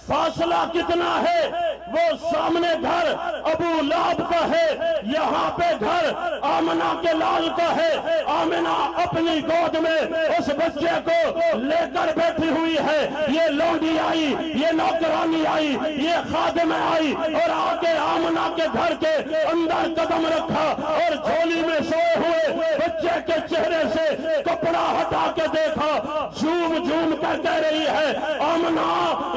فاصلہ کتنا ہے، وہ سامنے گھر ابو لہب کا ہے، یہاں پہ گھر آمنہ کے لال کا ہے. آمنہ اپنی گود میں اس بچے کو لے کر بیٹھی ہوئی ہے. یہ لونڈی آئی، یہ نوکرانی آئی، یہ خادم آئی اور آگے آمنہ کے گھر کے اندر قدم رکھا اور جھولی میں سوئے ہوئے بچے کے چہرے سے کپڑا ہٹا کے دیکھا. جھوم جھوم کر کہہ رہی ہے، آمنہ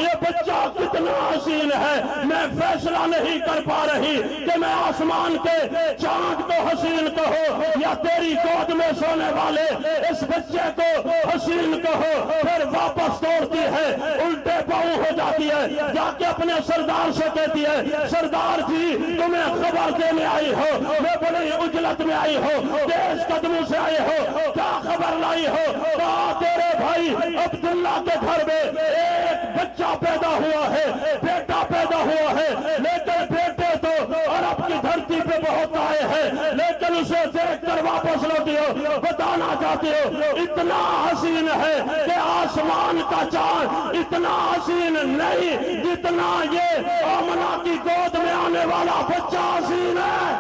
یہ بچہ کتنا حسین ہے. میں فیصلہ نہیں کر پا رہی کہ میں آسمان کے چاند کو حسین کہو یا تیری گود میں سونے والے اس بچے کو حسین کہو. پھر واپس توڑتی ہے، الٹے پاؤں ہو جاتی ہے، جا کے اپنے سردار سے کہتی ہے، سردار جی تمہیں خبر دینے آئی ہو، میں بڑی اجلت میں آئی ہو، تیز قدموں سے آئی ہو، کیا خبر لائی ہو؟ کہا تیرے بھائی عبداللہ کے گھر میں ایک بچہ پیدا ہوا ہے، بیٹا پیدا ہوا ہے، لیکن بیٹے تو عرب کی دھرتی پہ بہت آئے ہیں، لیکن اسے دیکھ کر واپس لوٹی ہو. بتانا چاہتی ہو اتنا حسین ہے کہ آسمان کا چاند اتنا حسین نہیں جتنا یہ آمنہ کی گود میں آنے والا بچہ حسین ہے.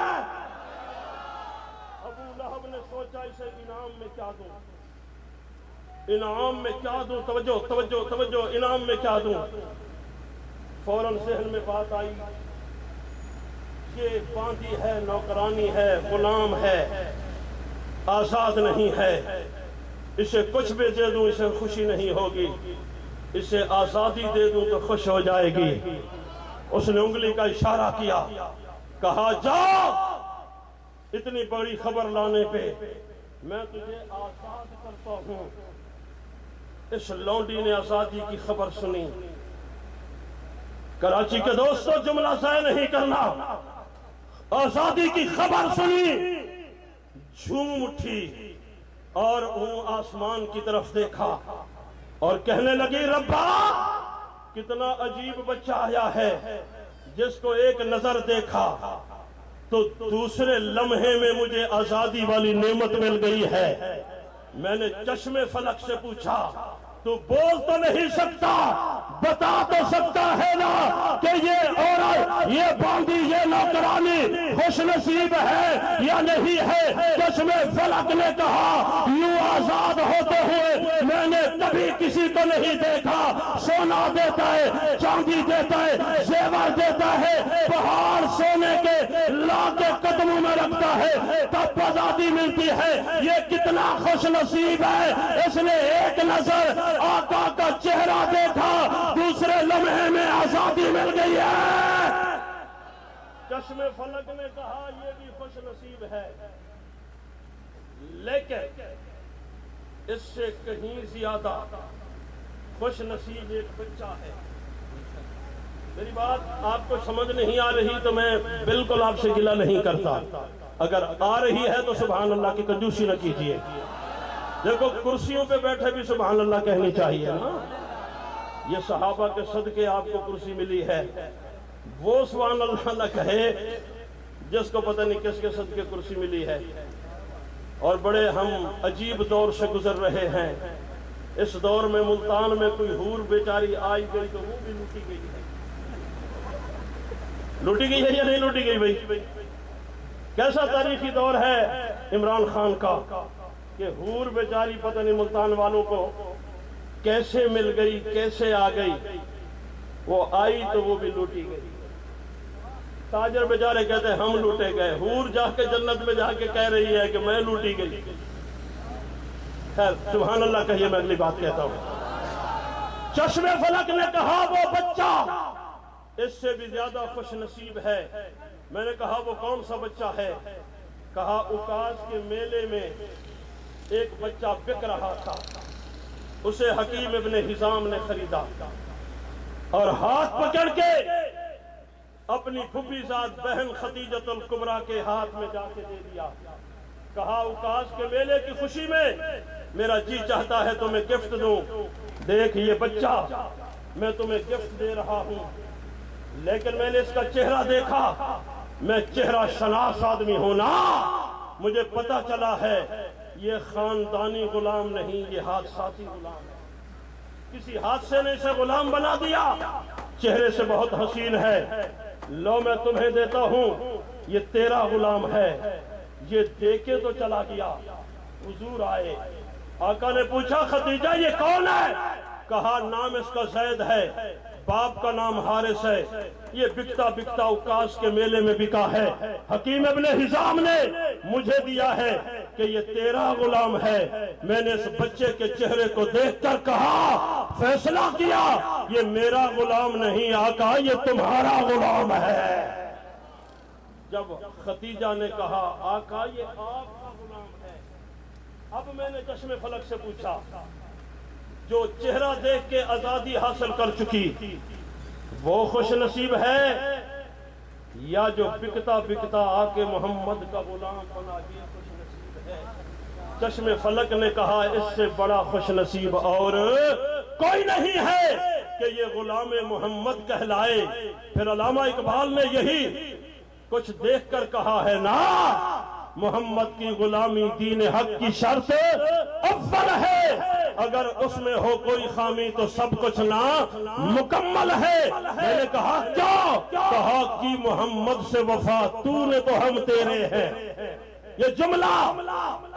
ابو لہب نے سوچا اسے انعام میں کیا دوں، انعام میں کیا دوں. توجہ توجہ توجہ، انعام میں کیا دوں. فوراً ذہن میں بات آئی، یہ باندی ہے، نوکرانی ہے، غلام ہے، آزاد نہیں ہے. اسے کچھ بھی دے دوں اسے خوشی نہیں ہوگی، اسے آزادی دے دوں تو خوش ہو جائے گی. اس نے انگلی کا اشارہ کیا، کہا جا اتنی بڑی خبر لانے پہ میں تجھے آزاد کرتا ہوں. اس لونڈی نے آزادی کی خبر سنی، کراچی کے دوستوں جملہ ضائع نہیں کرنا، آزادی کی خبر سنی، جھوم اٹھی اور آسمان کی طرف دیکھا اور کہنے لگی ربا کتنا عجیب بچہ آیا ہے، جس کو ایک نظر دیکھا تو دوسرے لمحے میں مجھے آزادی والی نعمت مل گئی ہے۔ میں نے چشم فلک سے پوچھا تو بول تو نہیں سکتا، بتا تو سکتا ہے نا کہ یہ عورت، یہ باندی، یہ نوکرانی خوش نصیب ہے یا نہیں ہے؟ چشم فلک نے کہا یوں آزاد ہوتے ہوئے میں نے کبھی کسی کو نہیں دیکھا، سونا دیتا ہے، چاندی دیتا ہے، زیور دیتا ہے، پہاڑ سونے کے لا کے قدموں میں رکھتا ہے تب آزادی ملتی ہے۔ یہ کتنا خوش نصیب ہے، اس نے ایک نظر آقا کا چہرہ دیکھا، دوسرے لمحے میں آزادی مل گئی ہے۔ چشم فلک نے کہا یہ بھی خوش نصیب ہے، لیکن اس سے کہیں زیادہ خوش نصیب ایک بچہ ہے۔ میری بات آپ کو سمجھ نہیں آ رہی تو میں بالکل آپ سے گلہ نہیں کرتا، اگر آ رہی ہے تو سبحان اللہ کی کنجوسی نہ کیجئے۔ دیکھو کرسیوں پہ بیٹھے بھی سبحان اللہ کہنی چاہیے نا، یہ صحابہ کے صدقے آپ کو کرسی ملی ہے، وہ سبحان اللہ نہ کہے جس کو پتہ نہیں کس کے صدقے کرسی ملی ہے۔ اور بڑے ہم عجیب دور سے گزر رہے ہیں، اس دور میں ملتان میں کوئی حور بیچاری آئی گئی تو وہ بھی لوٹی گئی ہے۔ لوٹی گئی ہے یا نہیں لوٹی گئی بھائی؟ کیسا تاریخی دور ہے عمران خان کا کہ حور بیچاری پتہ نہیں ملتان والوں کو کیسے مل گئی، کیسے آ گئی، وہ آئی تو وہ بھی لوٹی گئی۔ تاجر بیچارے کہتے ہیں ہم لوٹے گئے، حور جا کے جنت میں جا کے کہہ رہی ہے کہ میں لوٹی گئی۔ خیر سبحان اللہ کہیے، میں اگلی بات کہتا ہوں۔ چشم فلک نے کہا وہ بچہ اس سے بھی زیادہ خوش نصیب ہے۔ میں نے کہا وہ کون سا بچہ ہے؟ کہا اوکاس کے میلے میں ایک بچہ بک رہا تھا، اسے حکیم ابن حزام نے خریدا اور ہاتھ پکڑ کے اپنی پھوپھی زاد بہن خدیجۃ الکبریٰ کے ہاتھ میں جا کے دے دیا۔ کہا اوکاس کے میلے کی خوشی میں میرا جی چاہتا ہے تمہیں گفٹ دوں، دیکھ یہ بچہ میں تمہیں گفٹ دے رہا ہوں۔ لیکن میں نے اس کا چہرہ دیکھا، میں چہرہ شناس آدمی ہوں نا، مجھے پتا چلا ہے یہ خاندانی غلام نہیں، یہ حادثاتی غلام ہے، کسی حادثے نے اسے غلام بنا دیا، چہرے سے بہت حسین ہے، لو میں تمہیں دیتا ہوں، یہ تیرا غلام ہے۔ یہ دیکھے تو چلا گیا۔ حضور آئے، آقا نے پوچھا خدیجہ یہ کون ہے؟ کہا نام اس کا زید ہے، باپ کا نام حارث ہے، یہ بکتا بکتا اوکاس کے میلے میں بکا ہے، حکیم ابن حزام نے مجھے دیا ہے کہ یہ تیرا غلام ہے۔ میں نے اس بچے کے چہرے کو دیکھ کر کہا، فیصلہ کیا یہ میرا غلام نہیں آقا، یہ تمہارا غلام ہے۔ جب خدیجہ نے کہا آقا یہ آپ کا غلام ہے، اب میں نے چشم فلک سے پوچھا جو چہرہ دیکھ کے آزادی حاصل کر چکی وہ خوش نصیب ہے یا جو بکتا بکتا آ کے محمد کا غلام بنا یہ خوش نصیب ہے؟ چشم فلک نے کہا اس سے بڑا خوش نصیب اور کوئی نہیں ہے کہ یہ غلام محمد کہلائے۔ پھر علامہ اقبال نے یہی کچھ دیکھ کر کہا ہے نا، محمد کی غلامی دین حق کی شرط اول ہے، اگر اس میں ہو کوئی خامی تو سب کچھ نہ مکمل ہے۔ میں نے کہا کیا؟ کہا کہ محمد سے وفا تو نے تو ہم تیرے ہیں۔ یہ جملہ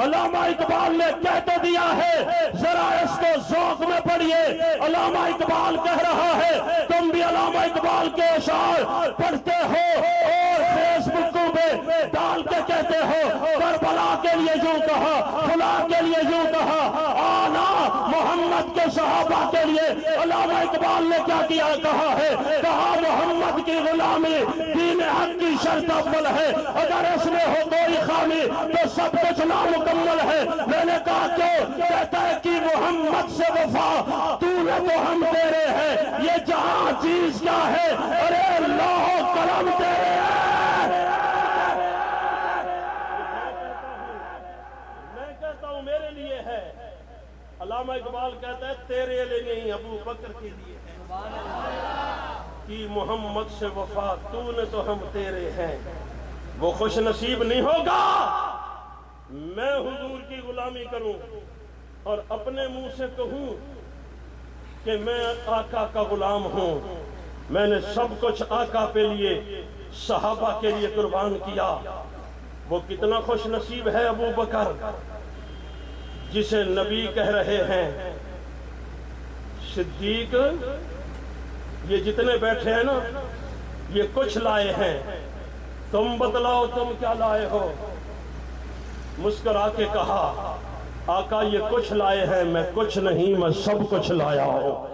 علامہ اقبال نے کہہ تو دیا ہے، ذرا اس کو ذوق میں پڑھیے۔ علامہ اقبال کہہ رہا ہے، تم بھی علامہ اقبال کے اشعار پڑھتے ہو اور فیس بکوں پہ ڈال کے کہتے ہو کربلا کے لیے یوں کہا، فلاں کے لیے یوں کہا، آنا محمد کے صحابہ کے لیے علامہ اقبال نے کیا کیا؟ کہا ہے، کہا محمد کی غلامی دین حق کی شرط اول ہے، اگر اس میں ہو کوئی خامی تو سب کچھ نامکمل ہے۔ میں نے کہا کیوں؟ کہتا ہے کہ محمد سے وفا تو نے تو ہم تیرے ہیں۔ یہ جہاں چیز کیا ہے ارے اللہ کرم تیرے میں کہتا ہوں میرے لیے ہے. علامہ اقبال کہتا ہے تیرے لیے نہیں ابو بکر کے لیے ہے. کہ محمد سے وفا تو نے تو ہم تیرے ہیں. وہ خوش نصیب نہیں ہوگا میں حضور کی غلامی کروں اور اپنے منہ سے کہوں کہ میں آقا کا غلام ہوں. میں نے سب کچھ آقا پہ لیے صحابہ کے لیے قربان کیا. وہ کتنا خوش نصیب ہے ابو بکر جسے نبی کہہ رہے ہیں. صدیق یہ جتنے بیٹھے ہیں نا یہ کچھ لائے ہیں. تم بتلاؤ تم کیا لائے ہو. مسکرا کے کہا آقا یہ کچھ لائے ہیں میں کچھ نہیں میں سب کچھ لایا ہوں.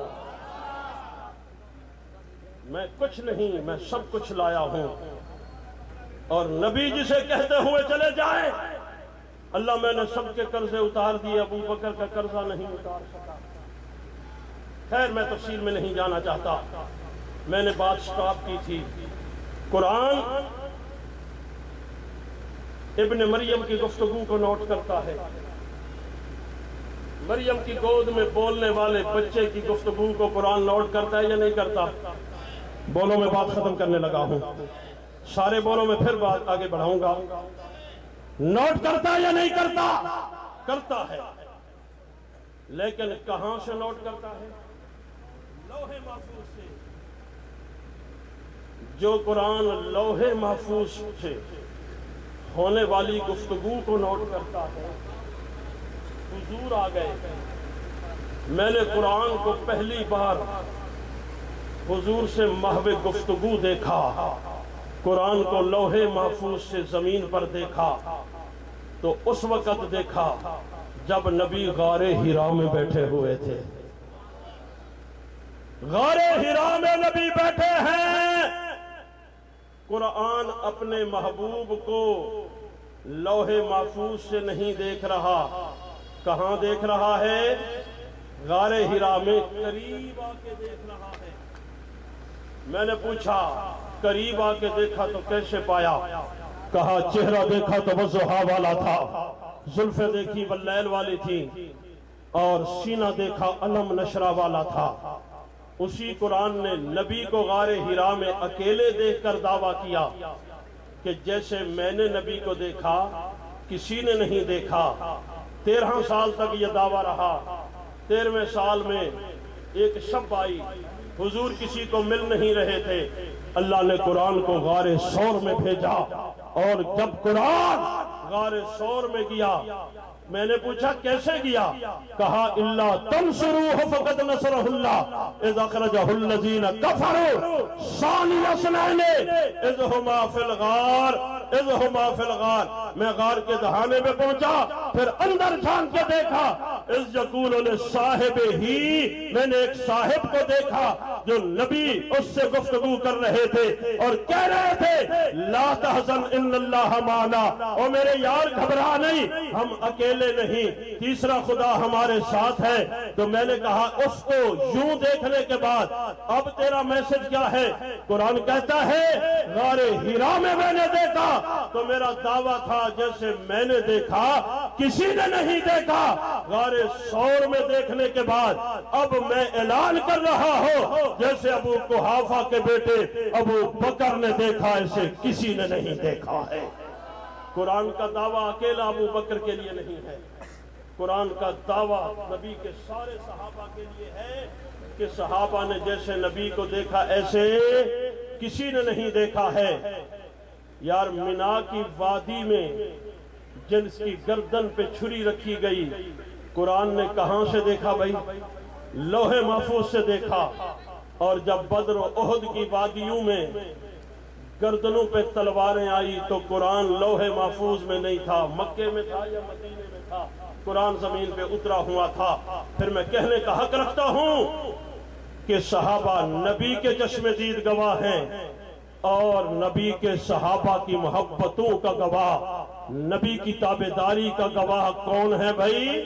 میں کچھ نہیں میں سب کچھ لایا ہوں. اور نبی جسے کہتے ہوئے چلے جائیں اللہ میں نے سب کے قرضے اتار دیے ابو بکر کا قرضہ نہیں اتار سکا. خیر میں تفصیل میں نہیں جانا چاہتا. میں نے بات سٹاپ کی تھی. قرآن ابن مریم کی گفتگو کو نوٹ کرتا ہے. مریم کی گود میں بولنے والے بچے کی گفتگو کو قرآن نوٹ کرتا ہے یا نہیں کرتا؟ بولو میں بات ختم کرنے لگا ہوں. سارے بولو میں پھر بات آگے بڑھاؤں گا. نوٹ کرتا ہے یا نہیں کرتا؟ کرتا ہے. لیکن کہاں سے نوٹ کرتا ہے؟ لوح محفوظ سے. جو قرآن لوح محفوظ سے ہونے والی گفتگو کو نوٹ کرتا ہے. حضور آ گئے. میں نے قرآن کو پہلی بار حضور سے محو گفتگو دیکھا. قرآن کو لوح محفوظ سے زمین پر دیکھا تو اس وقت دیکھا جب نبی غار حرا میں بیٹھے ہوئے تھے. غار حرا میں نبی بیٹھے ہیں. قرآن اپنے محبوب کو لوح محفوظ سے نہیں دیکھ رہا. کہاں دیکھ رہا ہے؟ غار حرا میں قریب آ کے دیکھ رہا ہے. میں نے پوچھا قریب آ کے دیکھا تو کیسے پایا؟ کہا چہرہ دیکھا تو وضحا والا تھا, زلفیں دیکھی واللیل والی تھی, اور سینہ دیکھا علم نشرہ والا تھا. اسی قرآن نے نبی کو غار حرا میں اکیلے دیکھ کر دعویٰ کیا کہ جیسے میں نے نبی کو دیکھا کسی نے نہیں دیکھا. 13 سال تک یہ دعویٰ رہا. 13ویں سال میں ایک شب آئی, حضور کسی کو مل نہیں رہے تھے. اللہ نے قرآن کو غار ثور میں بھیجا, اور جب قرآن غار ثور میں گیا میں نے پوچھا کیسے گیا؟ کہا الا تنصروہ فقد نصرہ اللہ اذ اخرجہ الذین کفروا ثانی اثنین اذ ہما فی الغار. میں غار کے دہانے میں پہنچا, پھر اندر جھانک کے دیکھا اذ یقول لصاحبہ, میں نے ایک صاحب کو دیکھا جو نبی اس سے گفتگو کر رہے تھے اور کہہ رہے تھے لا تحزن ان اللہ معنا, او میرے یار گھبرا نہیں, ہم اکیلے نہیں, تیسرا خدا ہمارے ساتھ ہے. تو میں نے کہا اس کو یوں دیکھنے کے بعد اب تیرا میسج کیا ہے؟ قرآن کہتا ہے غار حرا میں میں نے دیکھا تو میرا دعویٰ تھا جیسے میں نے دیکھا کسی نے نہیں دیکھا. غار ثور میں دیکھنے کے بعد اب میں اعلان کر رہا ہوں جیسے ابو قحافہ کے بیٹے ابو بکر نے دیکھا ایسے کسی نے نہیں دیکھا ہے. قرآن کا دعویٰ اکیلا ابو بکر کے لیے نہیں ہے. قرآن کا دعویٰ نبی کے سارے صحابہ کے لیے ہے کہ صحابہ نے جیسے نبی کو دیکھا ایسے کسی نے نہیں دیکھا ہے. یار مینا کی وادی میں جنس کی گردن پہ چھری رکھی گئی, قرآن نے کہاں سے دیکھا بھائی؟ لوح محفوظ سے دیکھا. اور جب بدر و احد کی وادیوں میں گردنوں پہ تلواریں آئی تو قرآن لوح محفوظ میں نہیں تھا, مکے میں تھا یا مدینے میں تھا, قرآن زمین پہ اترا ہوا تھا. پھر میں کہنے کا حق رکھتا ہوں کہ صحابہ نبی کے چشم دید گواہ ہیں, اور نبی کے صحابہ کی محبتوں کا گواہ, نبی کی تابعداری کا گواہ کون ہے بھائی؟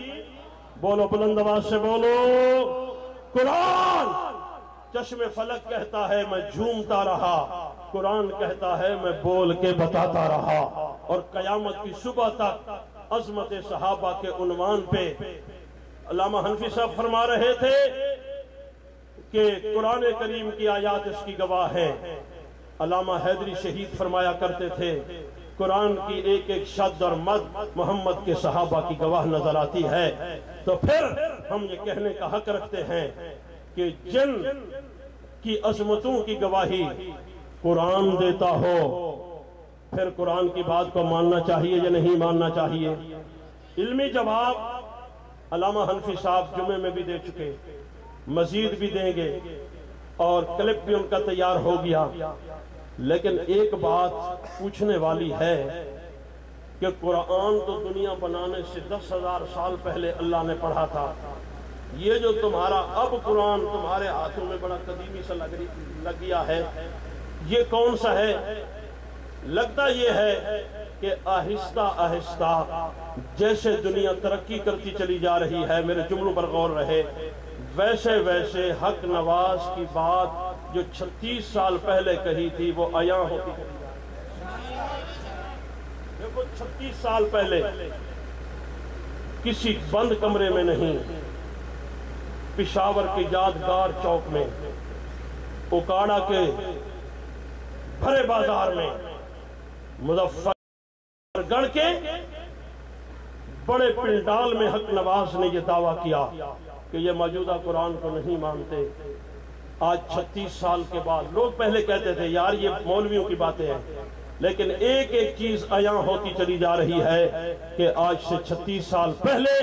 بولو بلند آواز سے بولو. قرآن چشم فلک کہتا ہے میں جھومتا رہا، قرآن کہتا ہے میں بول کے بتاتا رہا۔ اور قیامت کی صبح تک عظمت صحابہ کے عنوان پہ علامہ حنفی صاحب فرما رہے تھے کہ قرآن کریم کی آیات اس کی گواہ ہیں۔ علامہ حیدری شہید فرمایا کرتے تھے قرآن کی ایک ایک شد اور مد محمد کے صحابہ کی گواہ نظر آتی ہے۔ تو پھر ہم یہ کہنے کا حق رکھتے ہیں کہ جن کی عظمتوں کی گواہی قرآن دیتا ہو، پھر قرآن کی بات کو ماننا چاہیے یا نہیں ماننا چاہیے؟ علمی جواب علامہ حنفی صاحب جمعے میں بھی دے چکے، مزید بھی دیں گے، اور کلپ بھی ان کا تیار ہو گیا۔ لیکن ایک بات پوچھنے والی ہے کہ قرآن تو دنیا بنانے سے 10,000 سال پہلے اللہ نے پڑھا تھا، یہ جو تمہارا اب قرآن تمہارے ہاتھوں میں بڑا قدیمی سا لگ گیا ہے، یہ کون سا ہے؟ لگتا یہ ہے کہ آہستہ آہستہ جیسے دنیا ترقی کرتی چلی جا رہی ہے، میرے جملوں پر غور رہے، ویسے ویسے حق نواز کی بات جو 36 سال پہلے کہی تھی وہ عیاں ہوتی چلی جا رہی ہے۔ دیکھو 36 سال پہلے کسی بند کمرے میں نہیں، پشاور کی یادگار چوک میں، اکاڑا کے بھرے بازار میں، مظفر گڑھ کے بڑے پنڈال میں حق نواز نے یہ دعویٰ کیا کہ یہ موجودہ قرآن کو نہیں مانتے۔ آج 36 سال کے بعد لوگ پہلے کہتے تھے یار یہ مولویوں کی باتیں ہیں، لیکن ایک ایک چیز عیاں ہوتی چلی جا رہی ہے کہ آج سے 36 سال پہلے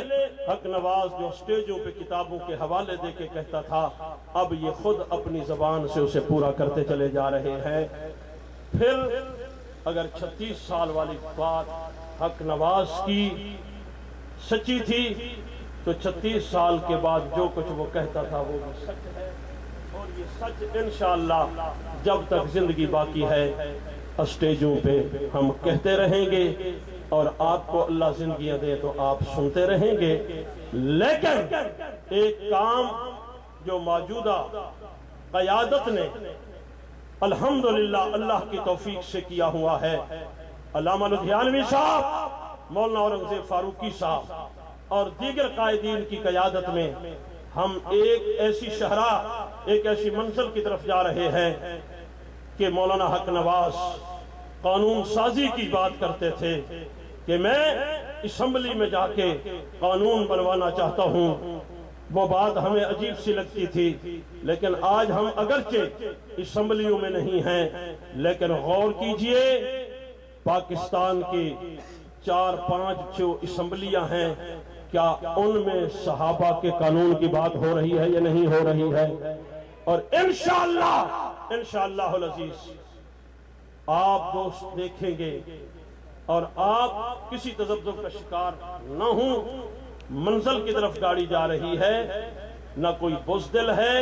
حق نواز جو سٹیجوں پہ کتابوں کے حوالے دے کے کہتا تھا، اب یہ خود اپنی زبان سے اسے پورا کرتے چلے جا رہے ہیں۔ پھر اگر 36 سال والی بات حق نواز کی سچی تھی تو 36 سال کے بعد جو کچھ وہ کہتا تھا وہ بھی سچ ہے، اور یہ سچ انشاءاللہ جب تک زندگی باقی ہے اسٹیجوں پہ ہم کہتے رہیں گے، اور آپ کو اللہ زندگیاں دے تو آپ سنتے رہیں گے۔ لیکن ایک کام جو موجودہ قیادت نے الحمدللہ اللہ کی توفیق سے کیا ہوا ہے، علامہ لدھیانوی صاحب، مولانا اورنگزیب فاروقی صاحب اور دیگر قائدین کی قیادت میں ہم ایک ایسی شہراہ، ایک ایسی منزل کی طرف جا رہے ہیں کہ مولانا حق نواز قانون سازی کی بات کرتے تھے کہ میں اسمبلی میں جا کے قانون بنوانا چاہتا ہوں۔ وہ بات ہمیں عجیب سی لگتی تھی، لیکن آج ہم اگرچہ اسمبلیوں میں نہیں ہیں، لیکن غور کیجئے پاکستان کی 4-5 جو اسمبلیاں ہیں، کیا ان میں صحابہ کے قانون کی بات ہو رہی ہے یا نہیں ہو رہی ہے؟ اور انشاءاللہ العزیز آپ دوست دیکھیں گے، اور آپ کسی تذبذب کا شکار نہ ہوں، منزل کی طرف گاڑی جا رہی ہے، نہ کوئی بزدل ہے،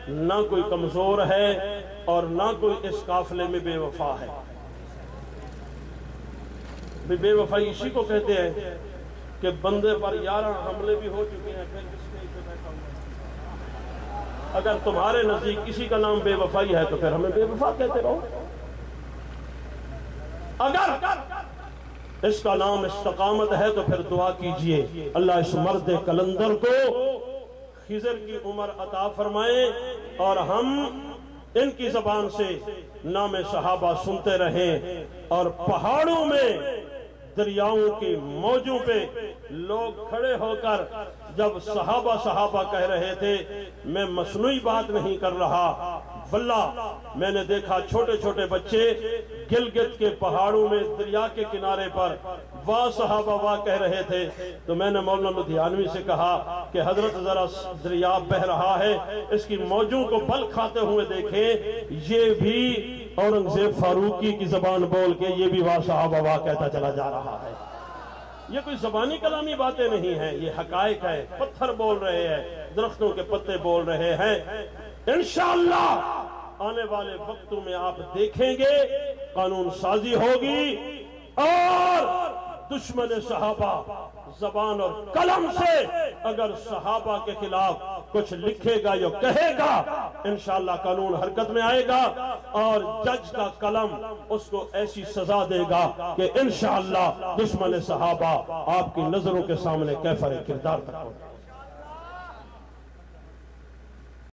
نہ کوئی کمزور ہے، اور نہ کوئی اس قافلے میں بے وفا ہے۔ بے وفائی اسی کو کہتے ہیں کہ بندے پر 11 حملے بھی ہو چکے ہیں، پھر اسٹیج پہ بیٹھا ہوا ہے۔ اگر تمہارے نزدیک کسی کا نام بے وفائی ہے تو پھر ہمیں بے وفا کہتے رہو، اگر اس کا نام استقامت ہے تو پھر دعا کیجئے اللہ اس مرد کلندر کو خضر کی عمر عطا فرمائے، اور ہم ان کی زبان سے نام صحابہ سنتے رہیں، اور پہاڑوں میں دریاؤں کی موجوں پہ لوگ کھڑے ہو کر جب صحابہ صحابہ کہہ رہے تھے، میں مصنوعی بات نہیں کر رہا، واللہ میں نے دیکھا چھوٹے چھوٹے بچے گلگت کے پہاڑوں میں دریا کے کنارے پر واہ صحابہ واہ کہہ رہے تھے۔ تو میں نے مولانا لدھیانوی سے کہا کہ حضرت ذرا دریا بہہ رہا ہے، اس کی موجوں کو بل کھاتے ہوئے دیکھیں، یہ بھی اورنگزیب فاروقی کی زبان بول کے یہ بھی واہ صحابہ واہ کہتا چلا جا رہا ہے۔ یہ کوئی زبانی کلامی باتیں نہیں ہیں، یہ حقائق ہے، پتھر بول رہے ہیں، درختوں کے پتے بول رہے ہیں۔ انشاءاللہ آنے والے وقتوں میں آپ دیکھیں گے قانون سازی ہوگی، اور دشمن صحابہ زبان اور قلم سے اگر صحابہ کے خلاف کچھ لکھے گا یا کہے گا، انشاءاللہ قانون حرکت میں آئے گا اور جج کا قلم اس کو ایسی سزا دے گا کہ انشاءاللہ دشمن صحابہ آپ کی نظروں کے سامنے کیفر کردار تک ہوگا۔